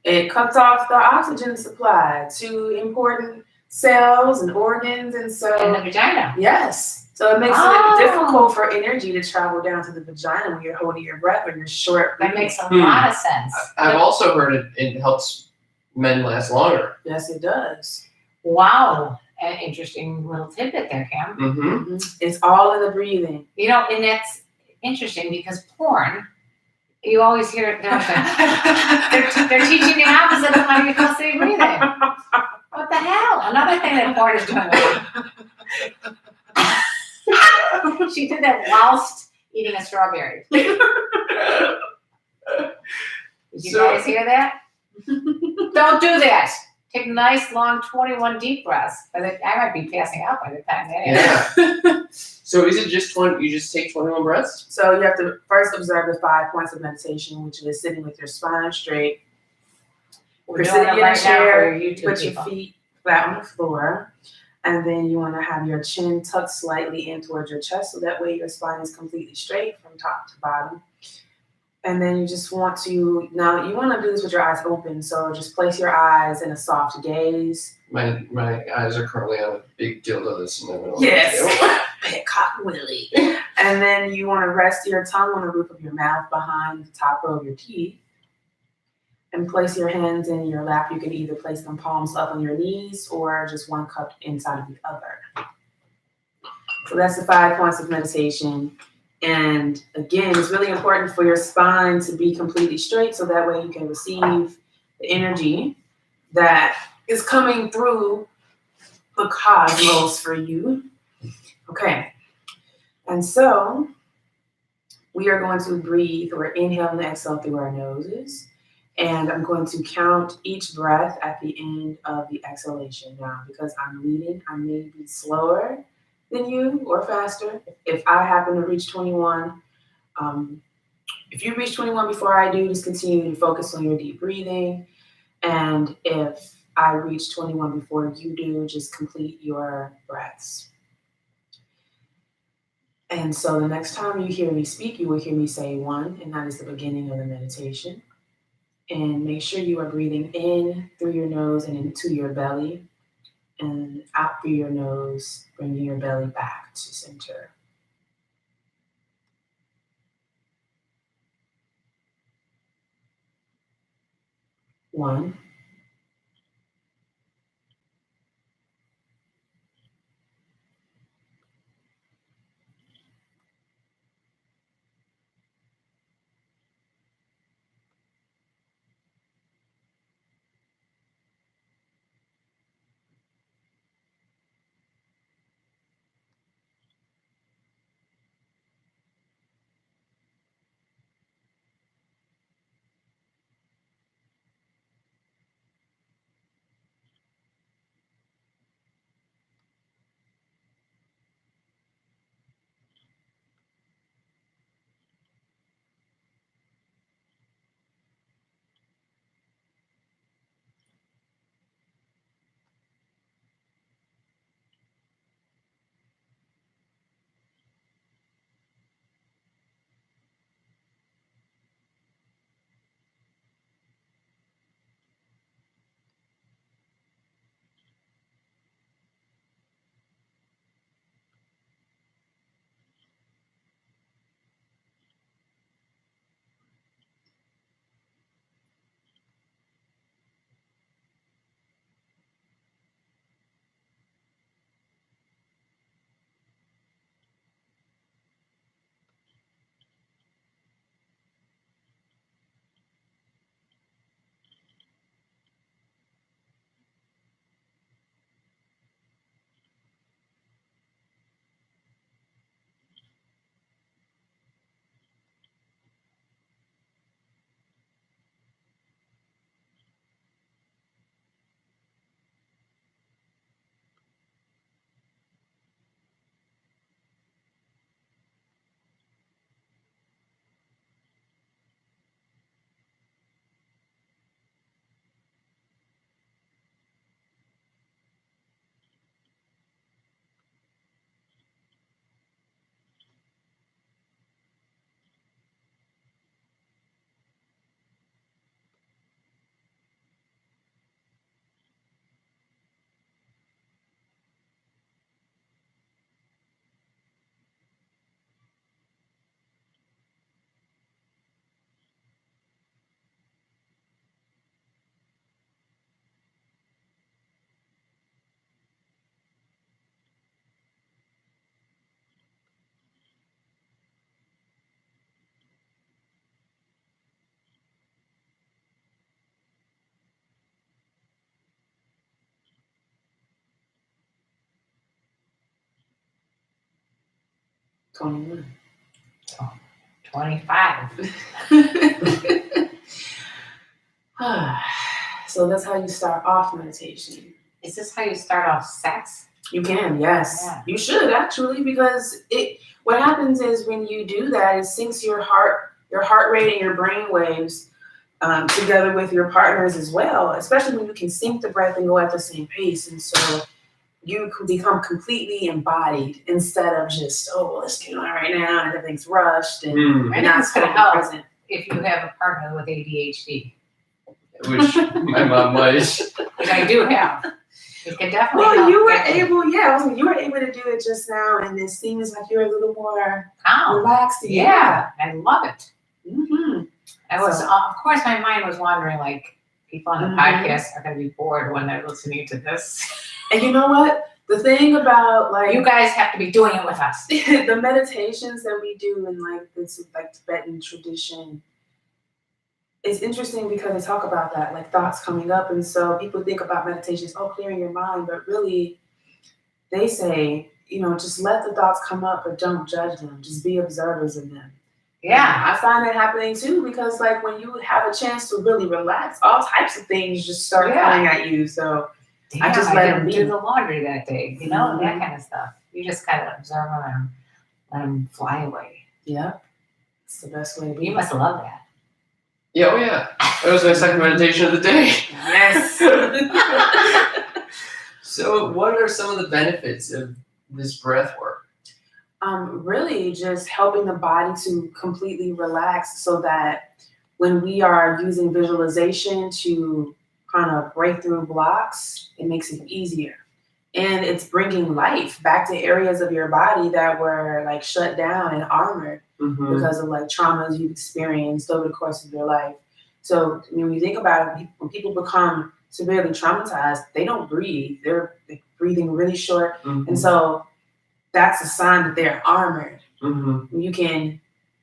C: it cuts off the oxygen supply to important cells and organs, and so
B: in the vagina.
C: yes, so it makes
B: Oh.
C: it difficult for energy to travel down to the vagina when you're holding your breath when you're short.
B: That makes a lot of sense.
A: I've also heard it helps men last longer.
C: Yes, it does.
B: Wow. An interesting little tidbit there, Cam.
A: Mm-hmm.
C: It's all in the breathing.
B: And that's interesting because porn, you always hear it. They're teaching the opposite of how you're supposed to be breathing. What the hell? Another thing that porn is doing. She did that whilst eating a strawberry. Did you guys hear that? Don't do that. Take nice, long 21 deep breaths. I might be passing out by the time that
A: Yeah. So is it just you just take 21 breaths?
C: So you have to first observe the 5 points of meditation, which is sitting with your spine straight.
B: We're
C: You're
B: doing
C: sitting
B: it
C: in a
B: right now
C: chair
B: for YouTube
C: with your
B: people.
C: feet flat on the floor. And then you want to have your chin tucked slightly in towards your chest, so that way your spine is completely straight from top to bottom. And then you just want to, now you want to do this with your eyes open, so just place your eyes in a soft gaze.
A: My eyes are currently on a big dildo that's in the middle.
C: Yes. Big cock willy. And then you want to rest your tongue on the roof of your mouth behind the top row of your teeth. And place your hands in your lap. You can either place them palms up on your knees or just one cupped inside of the other. So that's the 5 points of meditation. And again, it's really important for your spine to be completely straight, so that way you can receive the energy that is coming through the cosmos for you. Okay. And so we are going to breathe. We're inhaling and exhaling through our noses. And I'm going to count each breath at the end of the exhalation. Now, because I'm leading, I may be slower than you or faster. If I happen to reach 21, if you reach 21 before I do, just continue to focus on your deep breathing. And if I reach 21 before you do, just complete your breaths. And so the next time you hear me speak, you will hear me say 1, and that is the beginning of the meditation. And make sure you are breathing in through your nose and into your belly, and out through your nose, bringing your belly back to center. 1. 21.
B: 25.
C: So that's how you start off meditation.
B: Is this how you start off sex?
C: You can, yes.
B: Yeah.
C: You should actually, because what happens is when you do that, it syncs your heart rate and your brain waves together with your partners as well, especially when you can sync the breath and go at the same pace. And so you can become completely embodied instead of just, let's get on right now and everything's rushed and
B: And
C: not
B: that's going to
C: fully
B: help
C: present.
B: if you have a partner with ADHD,
A: Which my mom was.
B: which I do have. It can definitely
C: Well,
B: help.
C: you were
B: get
C: able to do it just now, and it seems like you're a little more
B: calm.
C: relaxed.
B: Yeah, I love it.
C: Mm-hmm.
B: I was, of course, my mind was wandering like people on the
C: Mhm.
B: podcast are going to be bored when they're listening to this.
C: And you know what? The thing about
B: You guys have to be doing it with us.
C: the meditations that we do in this Tibetan tradition, it's interesting because they talk about that, like thoughts coming up. And so people think about meditations, clearing your mind, but really they say, just let the thoughts come up, but don't judge them. Just be observers of them.
B: Yeah.
C: I find that happening too, because when you have a chance to really relax, all types of things just start coming at you. So
B: Damn,
C: I just let
B: didn't
C: them
B: do
C: be.
B: the laundry that day,
C: Mhm.
B: that kind of stuff. You just gotta observe them and let them fly away.
C: Yeah, it's the best way to be.
B: You must love that.
A: Yeah, oh yeah. That was my second meditation of the day.
C: Yes.
A: So what are some of the benefits of this breath work?
C: Really just helping the body to completely relax so that when we are using visualization to kind of break through blocks, it makes it easier. And it's bringing life back to areas of your body that were like shut down and armored because of like traumas you've experienced over the course of your life. So when you think about it, when people become severely traumatized, they don't breathe. They're breathing really short. And so that's a sign that they're armored. When you can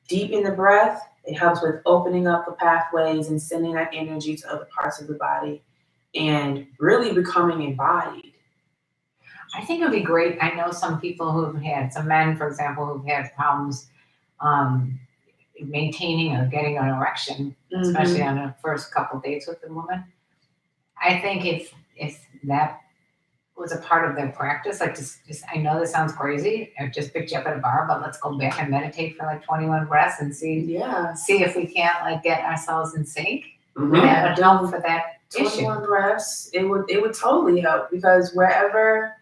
C: deepen the breath, it helps with opening up the pathways and sending that energy to other parts of the body and really becoming embodied.
B: I think it would be great. I know some people who've had, some men, for example, who've had problems maintaining or getting an erection, especially on the first couple dates with the woman. I think if that was a part of their practice, like just I know this sounds crazy, I just picked you up at a bar, but let's go back and meditate for like 21 breaths and see if we can't like get ourselves in sync. That would help for that
C: 21
B: issue.
C: breaths, it would totally help, because wherever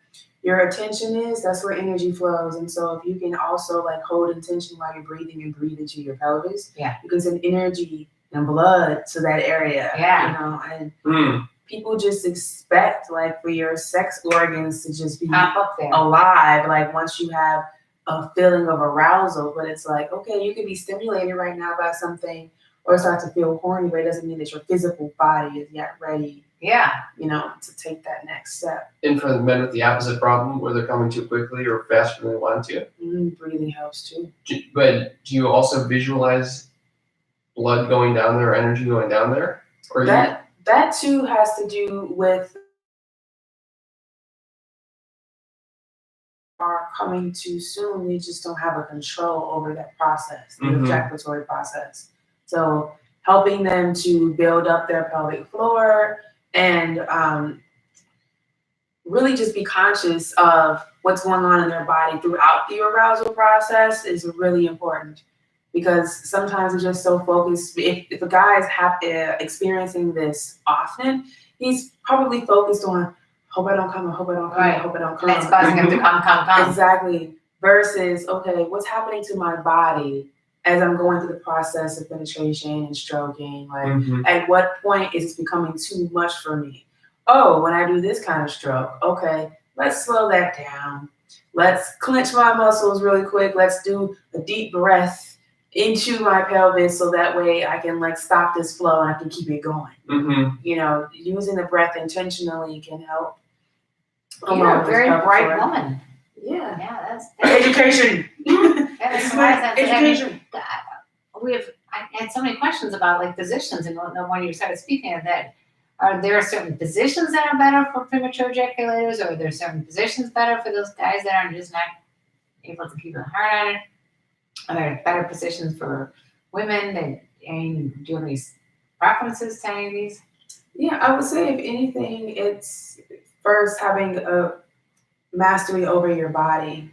C: your attention is, that's where energy flows. And so if you can also like hold intention while you're breathing and breathe into your pelvis, you can send energy and blood to that area. You know, and people just expect like for your sex organs to just be
B: Pop up there.
C: alive, like once you have a feeling of arousal. But it's like, okay, you could be stimulated right now by something or start to feel horny, but it doesn't mean that your physical body is yet ready, you know, to take that next step.
A: And for the men with the opposite problem, where they're coming too quickly or faster than they want to.
C: Breathing helps too.
A: But do you also visualize blood going down there or energy going down there? Or
C: that too has to do with are coming too soon. They just don't have a control over that process, the ejaculatory process. So helping them to build up their pelvic floor and really just be conscious of what's going on in their body throughout the arousal process is really important, because sometimes we're just so focused. If a guy is experiencing this often, he's probably focused on, hope I don't come, hope I don't come, hope I don't come.
B: That's causing him to come.
C: Exactly. Versus, okay, what's happening to my body as I'm going through the process of penetration and stroking? Like, at what point is it becoming too much for me? Oh, when I do this kind of stroke, okay, let's slow that down. Let's clench my muscles really quick. Let's do a deep breath into my pelvis so that way I can like stop this flow and I can keep it going. You know, using the breath intentionally can help.
B: You're a very bright woman.
C: Yeah,
B: that's
C: education.
B: Education. I had so many questions about like positions, and when you started speaking of that, are there certain positions that are better for premature ejaculators, or are there certain positions better for those guys that are just not able to keep a heart on it? Are there better positions for women? And do you have any preferences to any of these?
C: Yeah, I would say if anything, it's first having a mastery over your body,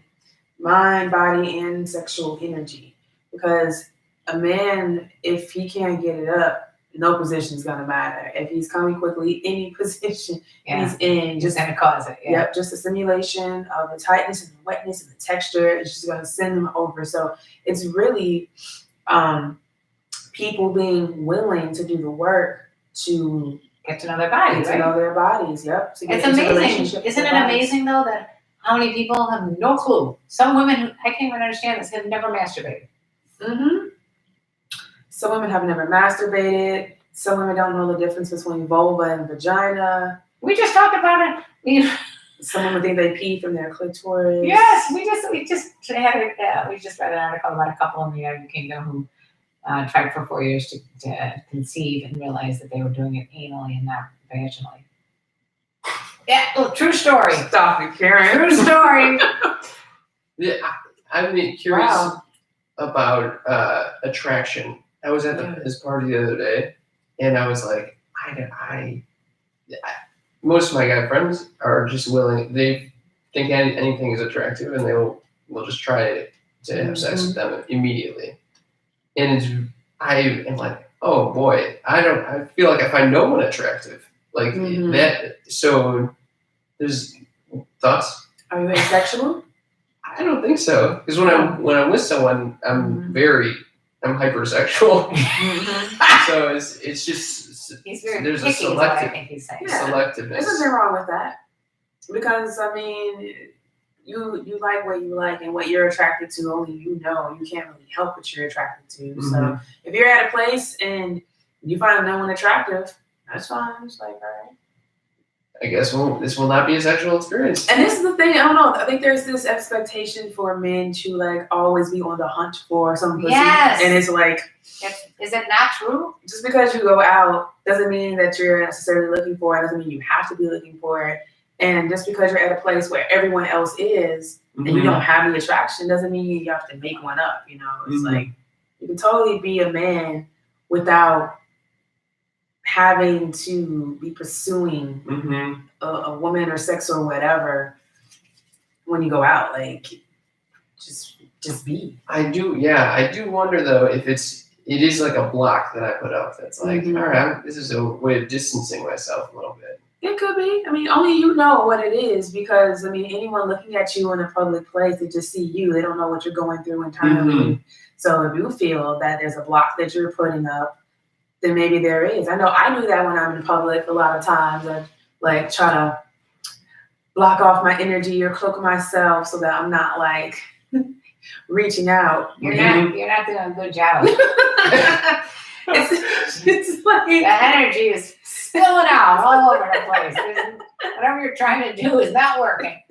C: mind, body, and sexual energy. Because a man, if he can't get it up, no position is gonna matter. If he's coming quickly, any position he's in,
B: just gonna cause it.
C: Yep, just a simulation of the tightness and the wetness and the texture is just gonna send them over. So it's really people being willing to do the work to
B: get to know their bodies,
C: to know their bodies. Yep.
B: It's amazing. Isn't it amazing though that how many people have no clue? Some women who I can't even understand this have never masturbated.
C: Some women have never masturbated. Some women don't know the difference between vulva and vagina.
B: We just talked about it.
C: Some women think they pee from their clitoris.
B: Yes, we just read an article about a couple in the United Kingdom who tried for 4 years to conceive and realized that they were doing it anally and not vaginally. Yeah, true story.
C: Stop it, Karen.
B: True story.
A: Yeah, I'm curious about attraction. I was at this party the other day, and I was like, most of my guy friends are just willing. They think anything is attractive, and they'll just try to have sex with them immediately. And I am like, oh boy, I feel like I find no one attractive like that. So there's thoughts.
C: Are you asexual?
A: I don't think so. Because when I'm with someone, I'm hypersexual. So it's just
B: He's very
A: there's
B: picky,
A: a
B: is what I
A: selective
B: think he's saying.
C: Yeah.
A: selectiveness.
C: There's nothing wrong with that. Because I mean, you like what you like and what you're attracted to. Only you know. You can't really help what you're attracted to. So if you're at a place and you find no one attractive, that's fine. It's like, all right.
A: I guess this will not be a sexual experience.
C: And this is the thing. I don't know. I think there's this expectation for men to like always be on the hunt for some pussy.
B: Yes.
C: And it's like,
B: is it not true?
C: just because you go out doesn't mean that you're necessarily looking for it. Doesn't mean you have to be looking for it. And just because you're at a place where everyone else is and you don't have the attraction doesn't mean you have to make one up. You know, it's like you can totally be a man without having to be pursuing a woman or sex or whatever when you go out. Like, just be.
A: I do wonder though if it is like a block that I put up that's like, all right, this is a way of distancing myself a little bit.
C: It could be. I mean, only you know what it is because, I mean, anyone looking at you in a public place, they just see you. They don't know what you're going through internally. So if you feel that there's a block that you're putting up, then maybe there is. I know I do that when I'm in public a lot of times. I like try to block off my energy or cloak myself so that I'm not like reaching out.
B: You're not doing a good job.
C: It's like
B: the energy is spilling out all over the place. Whatever you're trying to do is not working.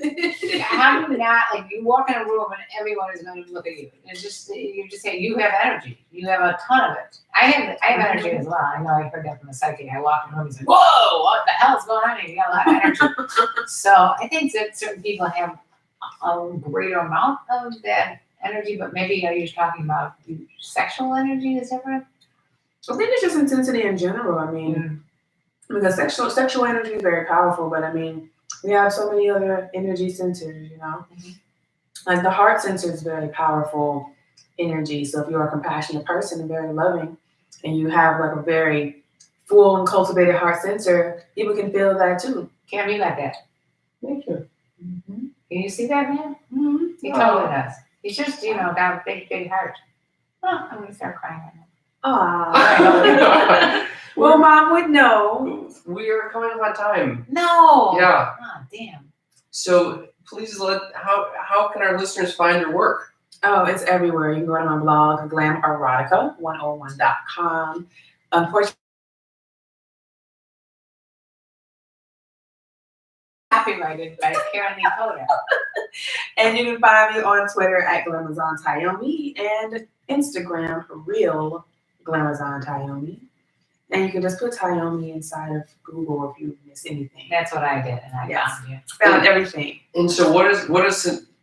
B: How do you not, like, you walk in a room and everyone is going to look at you? It's just, you just say, you have energy. You have a ton of it. I have energy as well. I know I heard that from the psychic. I walked in the room and said, whoa, what the hell is going on here? You got a lot of energy. So I think that certain people have a greater amount of that energy, but maybe are you talking about sexual energy is different?
C: I think it's just intensity in general. I mean, because sexual energy is very powerful, but I mean, we have so many other energy centers, you know? Like the heart center is very powerful energy. So if you're a compassionate person and very loving, and you have like a very full and cultivated heart center, people can feel that too.
B: Cam, you got that.
A: Thank you.
B: Can you see that, man? He totally does. He's just, got a big heart. Oh, I'm going to start crying right now.
C: Aww. Well, Mom would know.
A: We are coming up on time.
B: No.
A: Yeah.
B: Oh, damn.
A: So please how can our listeners find your work?
C: Oh, it's everywhere. You can go to my blog, glamerotica101.com. Unfortunately,
B: Copyrighted by KarenLee Poter.
C: And you can find me on Twitter at GlamazonTyomi and Instagram, real GlamazonTyomi. And you can just put Tyomi inside of Google if you miss anything.
B: That's what I did, and I found you.
C: Found everything.
A: And so what is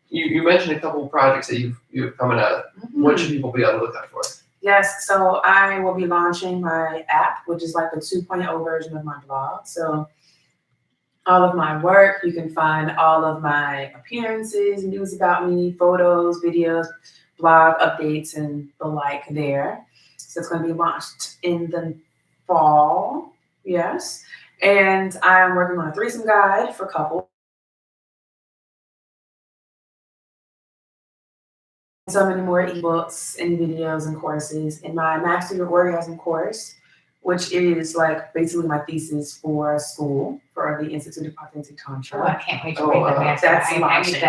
A: you mentioned a couple of projects that you've coming out. What should people be on the lookout for?
C: Yes, so I will be launching my app, which is like a 2.0 version of my blog. So all of my work, you can find all of my appearances, news about me, photos, videos, blog updates, and the like there. So it's going to be launched in the fall, yes. And I'm working on a threesome guide for couples. So many more ebooks and videos and courses. In my Master Your Orgasm course, which is like basically my thesis for school for the Institute of Authentic Tantra.
B: Oh, I can't wait to read that.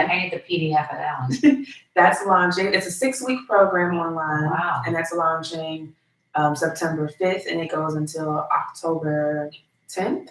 B: I need the PDF of that one.
C: That's launching. It's a 6-week program online.
B: Wow.
C: And that's launching September 5th, and it goes until October 10th.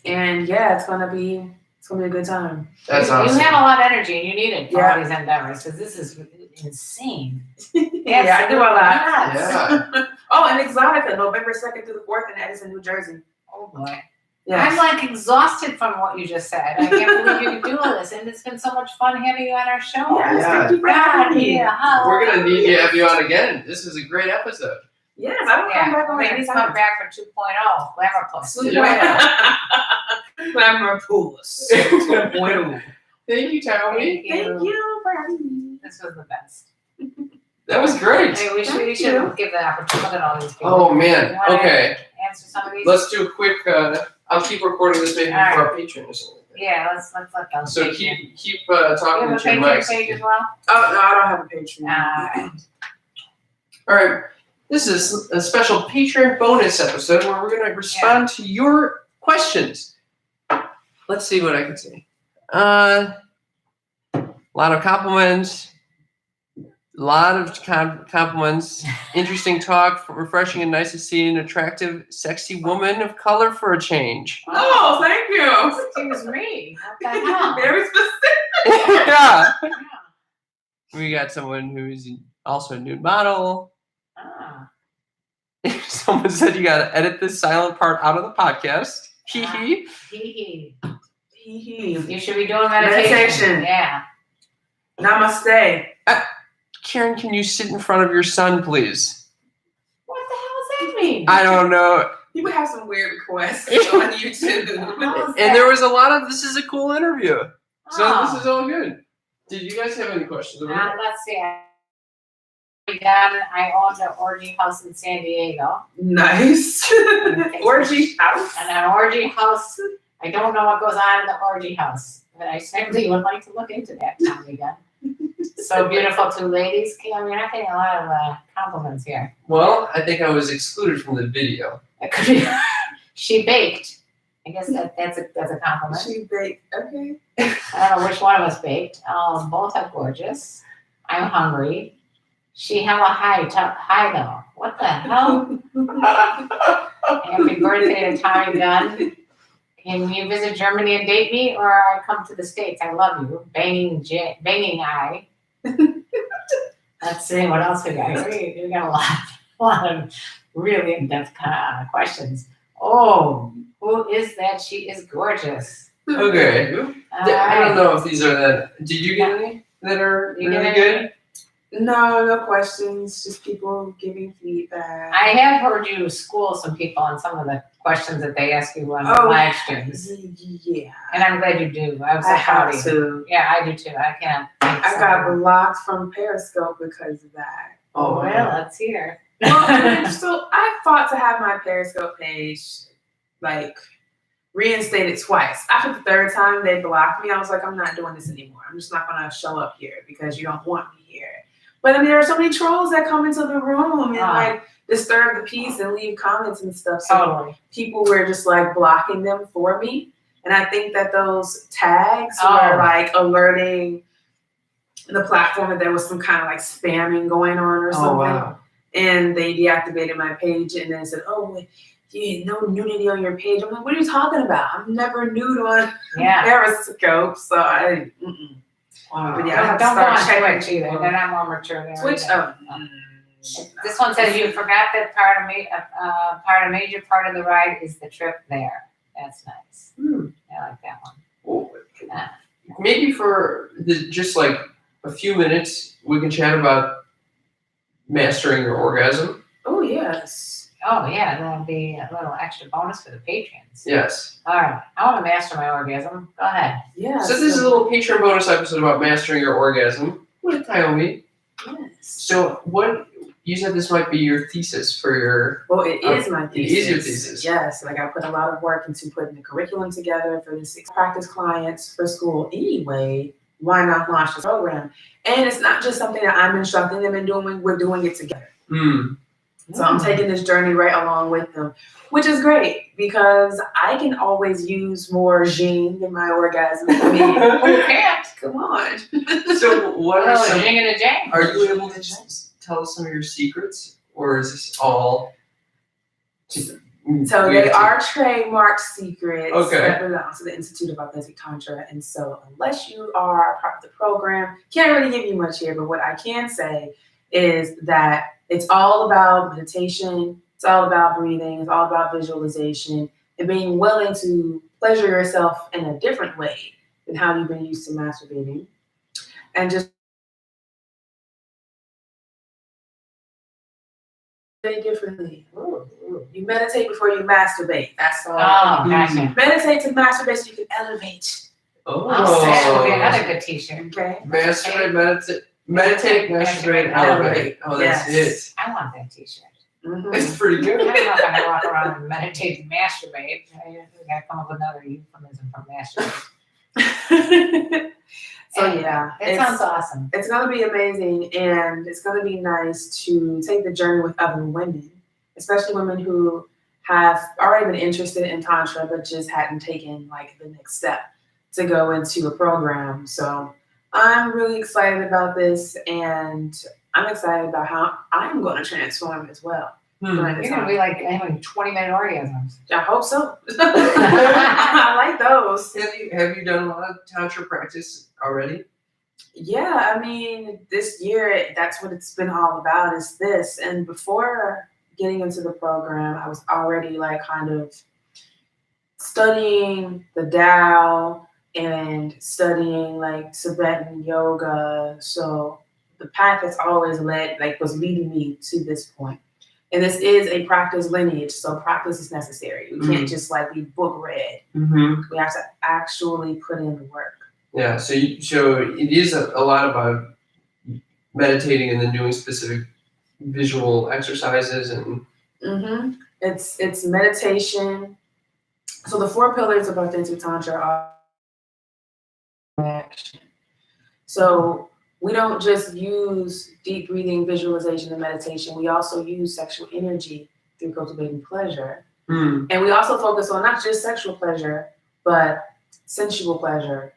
C: And yeah, it's gonna be a good time.
A: That's awesome.
B: You have a lot of energy, and you need it for all these endeavors because this is insane.
C: Yeah, I do a lot.
A: Yeah.
C: Oh, and Exotica, November 2nd through the 4th in Edison, New Jersey.
B: Oh boy.
C: Yes.
B: I'm like exhausted from what you just said. I can't believe you can do all this, and it's been so much fun having you on our show.
C: Yes,
A: Yeah.
C: thank you for having me.
A: We're gonna need to have you on again. This is a great episode.
C: Yes, I will come back on
B: maybe
C: anytime.
B: come back for 2.0, Glamour Plus.
C: Glamour Plus 2.0.
A: Thank you, Tyomi.
C: Thank you for having me.
B: This was the best.
A: That was great.
B: Hey, we should give the opportunity. Look at all these people.
A: Oh man.
B: You wanna
A: Okay.
B: Answer some of these.
A: Let's do a quick. I'll keep recording this maybe for our Patreon or something like
B: Yeah, let's let those.
A: So
B: take
A: keep
B: you.
A: talking
B: You
A: to your
B: have a
A: mics.
B: page as well?
C: Oh no, I don't have a Patreon.
A: All right. This is a special Patreon bonus episode where we're going to respond to your questions. Let's see what I can say. A lot of compliments. A lot of compliments. Interesting talk. Refreshing and nice to see an attractive, sexy woman of color for a change.
C: Oh, thank you.
B: Excuse me. What the hell?
C: Very specific.
A: Yeah.
B: Yeah.
A: We got someone who's also a nude model.
B: Ah.
A: Someone said you got to edit this silent part out of the podcast. Hee hee.
B: Hee
C: Hee
B: hee.
C: hee.
B: You should be doing meditation. Yeah.
C: Namaste.
A: Karen, can you sit in front of your son, please?
B: What the hell does that mean?
A: I don't know.
C: People have some weird requests on YouTube.
A: And there was a lot of, this is a cool interview. So
B: Oh.
A: this is all good. Did you guys have any questions about it?
B: Let's see. I owned an orgy house in San Diego.
C: Nice. Orgy house.
B: And an orgy house, I don't know what goes on in the orgy house, but I certainly would like to look into that now again. So beautiful, two ladies. We're not getting a lot of compliments here.
A: Well, I think I was excluded from the video.
B: It could be. She baked. I guess that's a compliment.
C: She baked. Okay.
B: I don't know which one of us baked. Both are gorgeous. I'm hungry. She hella high though. What the hell? Happy birthday to Tommy Gunn. Can you visit Germany and date me, or I come to the States? I love you. Banging eye. Let's see what else we got here. We got a lot of really in-depth questions. Oh, who is that? She is gorgeous.
A: Okay. I don't know if these are that. Did you get any that are
B: You
A: really
B: get
A: good?
B: any?
C: No questions. Just people giving feedback.
B: I have heard you school some people on some of the questions that they ask you on live streams.
C: Yeah.
B: And I'm glad you do. I'm so
C: I
B: proud
C: have
B: of you.
C: to.
B: Yeah, I do too. I can't.
C: I got blocked from Periscope because of that.
B: Oh, well, let's hear.
C: Well, so I fought to have my Periscope page reinstated twice. After the third time they blocked me, I was like, I'm not doing this anymore. I'm just not gonna show up here because you don't want me here. But I mean, there are so many trolls that come into the room and disturb the peace and leave comments and stuff. So
B: Totally.
C: people were just blocking them for me. And I think that those tags were alerting the platform that there was some kind of spamming going on or something.
A: Oh, wow.
C: And they deactivated my page and then said, oh, yeah, no nudity on your page. I'm like, what are you talking about? I'm never nude on Periscope. So I didn't.
A: Wow.
C: But yeah, I have to
B: Don't go
C: start
B: on
C: checking
B: Twitch either. They're not more mature than
C: Twitch.
B: This one says you forgot that a major part of the ride is the trip there. That's nice. I like that one.
A: Well, maybe for just a few minutes, we can chat about mastering your orgasm.
C: Oh, yes.
B: Oh, yeah, that'll be a little extra bonus for the patrons.
A: Yes.
B: All right, I want to master my orgasm. Go ahead.
C: Yeah.
A: So this is a little Patreon bonus episode about mastering your orgasm with Tyomi.
C: Yes.
A: So what, you said this might be your thesis for your...
C: Well, it is my thesis.
A: It is your thesis.
C: Yes, I put a lot of work into putting the curriculum together for the 6 practice clients for school anyway. Why not launch the program? And it's not just something that I'm instructing them in doing, we're doing it together. So I'm taking this journey right along with them, which is great because I can always use more zing in my orgasm. I mean, who can't? Come on.
A: So what are some...
B: Jing and a jang.
A: Are you able to just tell us some of your secrets? Or is this all...
C: So they are trademarked secrets that
A: Okay.
C: belong to the Institute of Authentic Tantra. And so unless you are part of the program, can't really give you much here, but what I can say is that it's all about meditation, it's all about breathing, it's all about visualization, and being willing to pleasure yourself in a different way than how you've been used to masturbating. And just very differently. You meditate before you masturbate. That's all.
B: Oh, gotcha.
C: Meditate to masturbate so you can elevate.
B: Oh, that would be another good t-shirt.
C: Okay.
A: Masturbate, meditate, masturbate, elevate. Oh, that's it.
B: I want that t-shirt.
A: It's pretty
B: I
A: good.
B: don't know if I can walk around and meditate and masturbate. We gotta come up with another euphemism for masturbate.
C: So yeah,
B: It sounds awesome.
C: It's gonna be amazing, and it's gonna be nice to take the journey with other women, especially women who have already been interested in Tantra but just hadn't taken like the next step to go into a program. So I'm really excited about this, and I'm excited about how I'm going to transform as well.
B: You're going to be like having 20-minute orgasms.
C: I hope so. I like those.
A: Have you done a lot of Tantra practice already?
C: Yeah, I mean, this year, that's what it's been all about, is this. And before getting into the program, I was already like kind of studying the Tao and studying like Tibetan yoga. So the path has always was leading me to this point. And this is a practice lineage, so practice is necessary. We can't just like be book read. We have to actually put in the work. Yeah,
A: so it is a lot about meditating and then doing specific visual exercises and.
C: It's meditation. So the 4 pillars of authentic Tantra are action. So we don't just use deep breathing, visualization, and meditation. We also use sexual energy through cultivating pleasure. And we also focus on not just sexual pleasure, but sensual pleasure,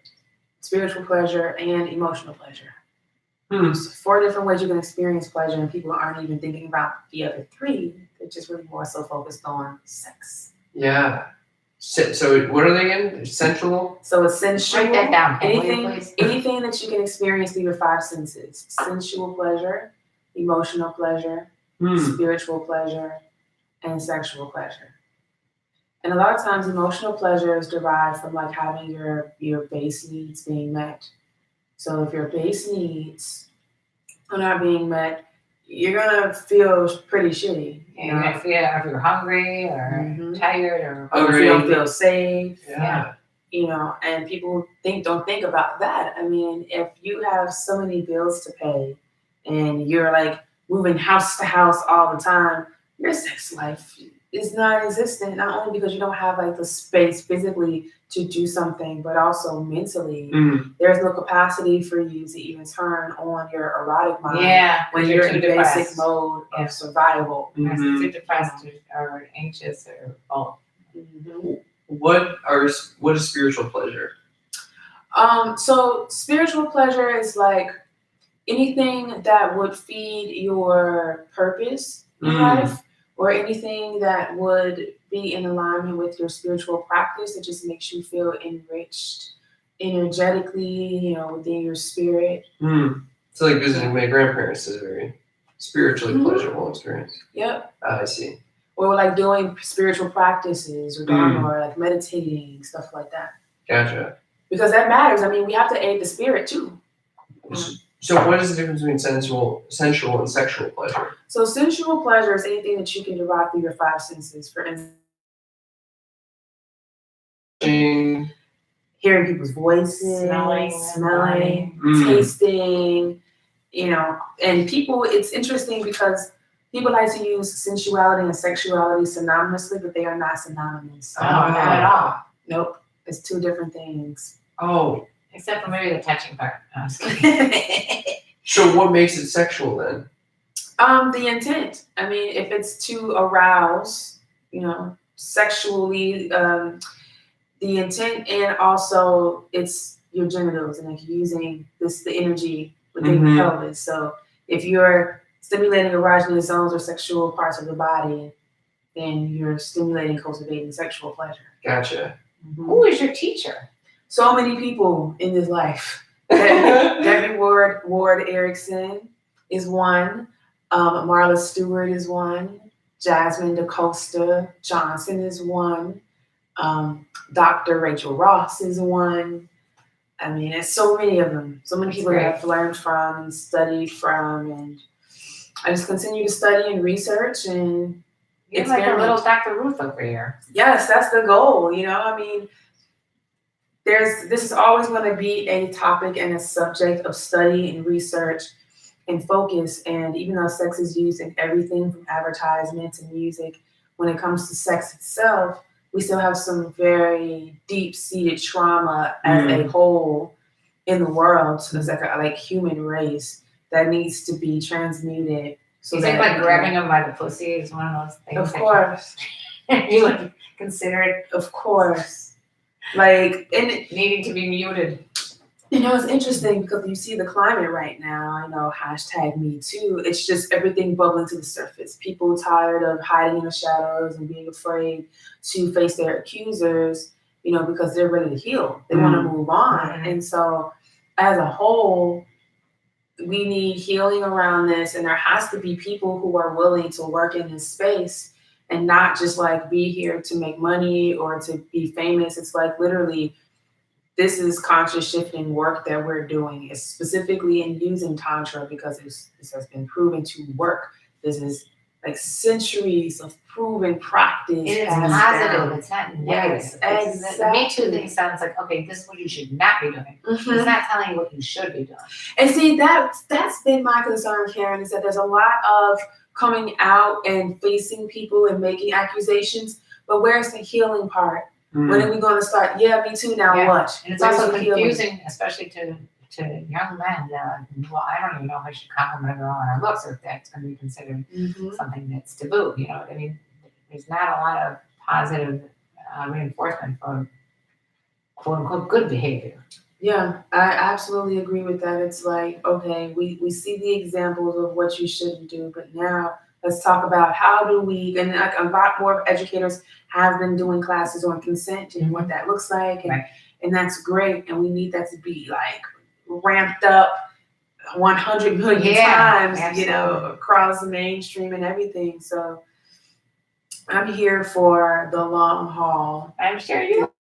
C: spiritual pleasure, and emotional pleasure. So 4 different ways you can experience pleasure, and people aren't even thinking about the other 3. They're just really more so focused on sex.
A: Yeah. So what are they again? Sensual?
C: So it's sensual.
B: Write that down.
C: Anything that you can experience through your 5 senses. Sensual pleasure, emotional pleasure, spiritual pleasure, and sexual pleasure. And a lot of times emotional pleasure is derived from like having your base needs being met. So if your base needs are not being met, you're gonna feel pretty shitty.
B: You're gonna feel if you're hungry or tired or
C: you don't feel safe.
A: Yeah.
C: And people don't think about that. I mean, if you have so many bills to pay and you're like moving house to house all the time, your sex life is non-existent, not only because you don't have like the space physically to do something, but also mentally. There's no capacity for you to even turn on your erotic mind when you're in basic mode of survival.
B: Too depressed or anxious or both.
A: What is spiritual pleasure?
C: So spiritual pleasure is like anything that would feed your purpose in life, or anything that would be in alignment with your spiritual practice that just makes you feel enriched energetically, within your spirit.
A: So like visiting my grandparents is a very spiritually pleasurable experience.
C: Yep.
A: I see.
C: Or like doing spiritual practices or dharma, or like meditating, stuff like that.
A: Gotcha.
C: Because that matters. I mean, we have to aid the spirit too.
A: So what is the difference between sensual and sexual pleasure?
C: So sensual pleasure is anything that you can derive through your 5 senses. For instance, hearing people's voices, smelling, tasting, and people, it's interesting because people like to use sensuality and sexuality synonymously, but they are not synonymous.
B: Not at all.
C: Nope. It's 2 different things.
A: Oh.
B: Except for maybe the touching part.
A: So what makes it sexual then?
C: The intent. I mean, if it's to arouse, sexually, the intent, and also it's your genitals and like using the energy within your pelvis. So if you're stimulating erogenous zones or sexual parts of the body, then you're stimulating, cultivating sexual pleasure.
A: Gotcha.
B: Who is your teacher?
C: So many people in this life. Debbie Ward Erickson is one. Marla Stewart is one. Jasmine DaCosta Johnson is one. Dr. Rachel Ross is one. I mean, there's so many of them. So many people that I've learned from and studied from, and I just continue to study and research and
B: You're like a little Dr. Ruth over here.
C: Yes, that's the goal. I mean, this is always going to be a topic and a subject of study and research and focus. And even though sex is used in everything from advertisement to music, when it comes to sex itself, we still have some very deep-seated trauma as a whole in the world. So there's like human race that needs to be transmuted. So
B: you think like grabbing them by the pussy is one of those things?
C: Of course.
B: You would consider it,
C: Of course. Like, and
B: needing to be muted.
C: It's interesting because you see the climate right now, #MeToo. It's just everything bubbling to the surface. People tired of hiding in the shadows and being afraid to face their accusers, because they're ready to heal. They want to move on. And so as a whole, we need healing around this. And there has to be people who are willing to work in this space and not just like be here to make money or to be famous. It's like literally, this is conscious shifting work that we're doing, is specifically in using Tantra because this has been proven to work. This is like centuries of proven practice.
B: It's positive, it's not negative.
C: Yes,
B: The Me Too thing sounds like, okay, this is what you should not be doing. It's not telling you what you should be doing.
C: And see, that's been my concern, Karen, is that there's a lot of coming out and facing people and making accusations, but where's the healing part? When are we going to start? Yeah, me too. Now what?
B: And it's also confusing, especially to young men. Well, I don't even know if I should compliment a girl on her looks or if that's going to be considered something that's taboo. You know what I mean? There's not a lot of positive reinforcement for quote unquote good behavior.
C: Yeah, I absolutely agree with that. It's like, okay, we see the examples of what you shouldn't do, but now let's talk about how do we, and like a lot more educators have been doing classes on consent and what that looks like. And that's great. And we need that to be like ramped up 100 million times, across the mainstream and everything. So I'm here for the long haul.
B: I'm sure you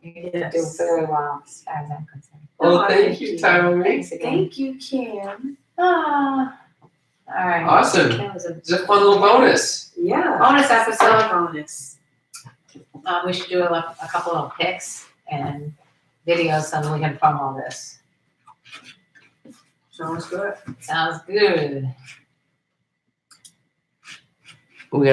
B: do very well as far as I'm concerned.
A: Well, thank you, Tyomi.
B: Thanks again.
C: Thank you, Kim.
B: All right.
A: Awesome.
B: That was
A: It's a fun little bonus.
C: Yeah.
B: bonus episode.
C: Bonus.
B: We should do a couple of pics and videos so we can promo this.
C: Sounds good.
B: Sounds good.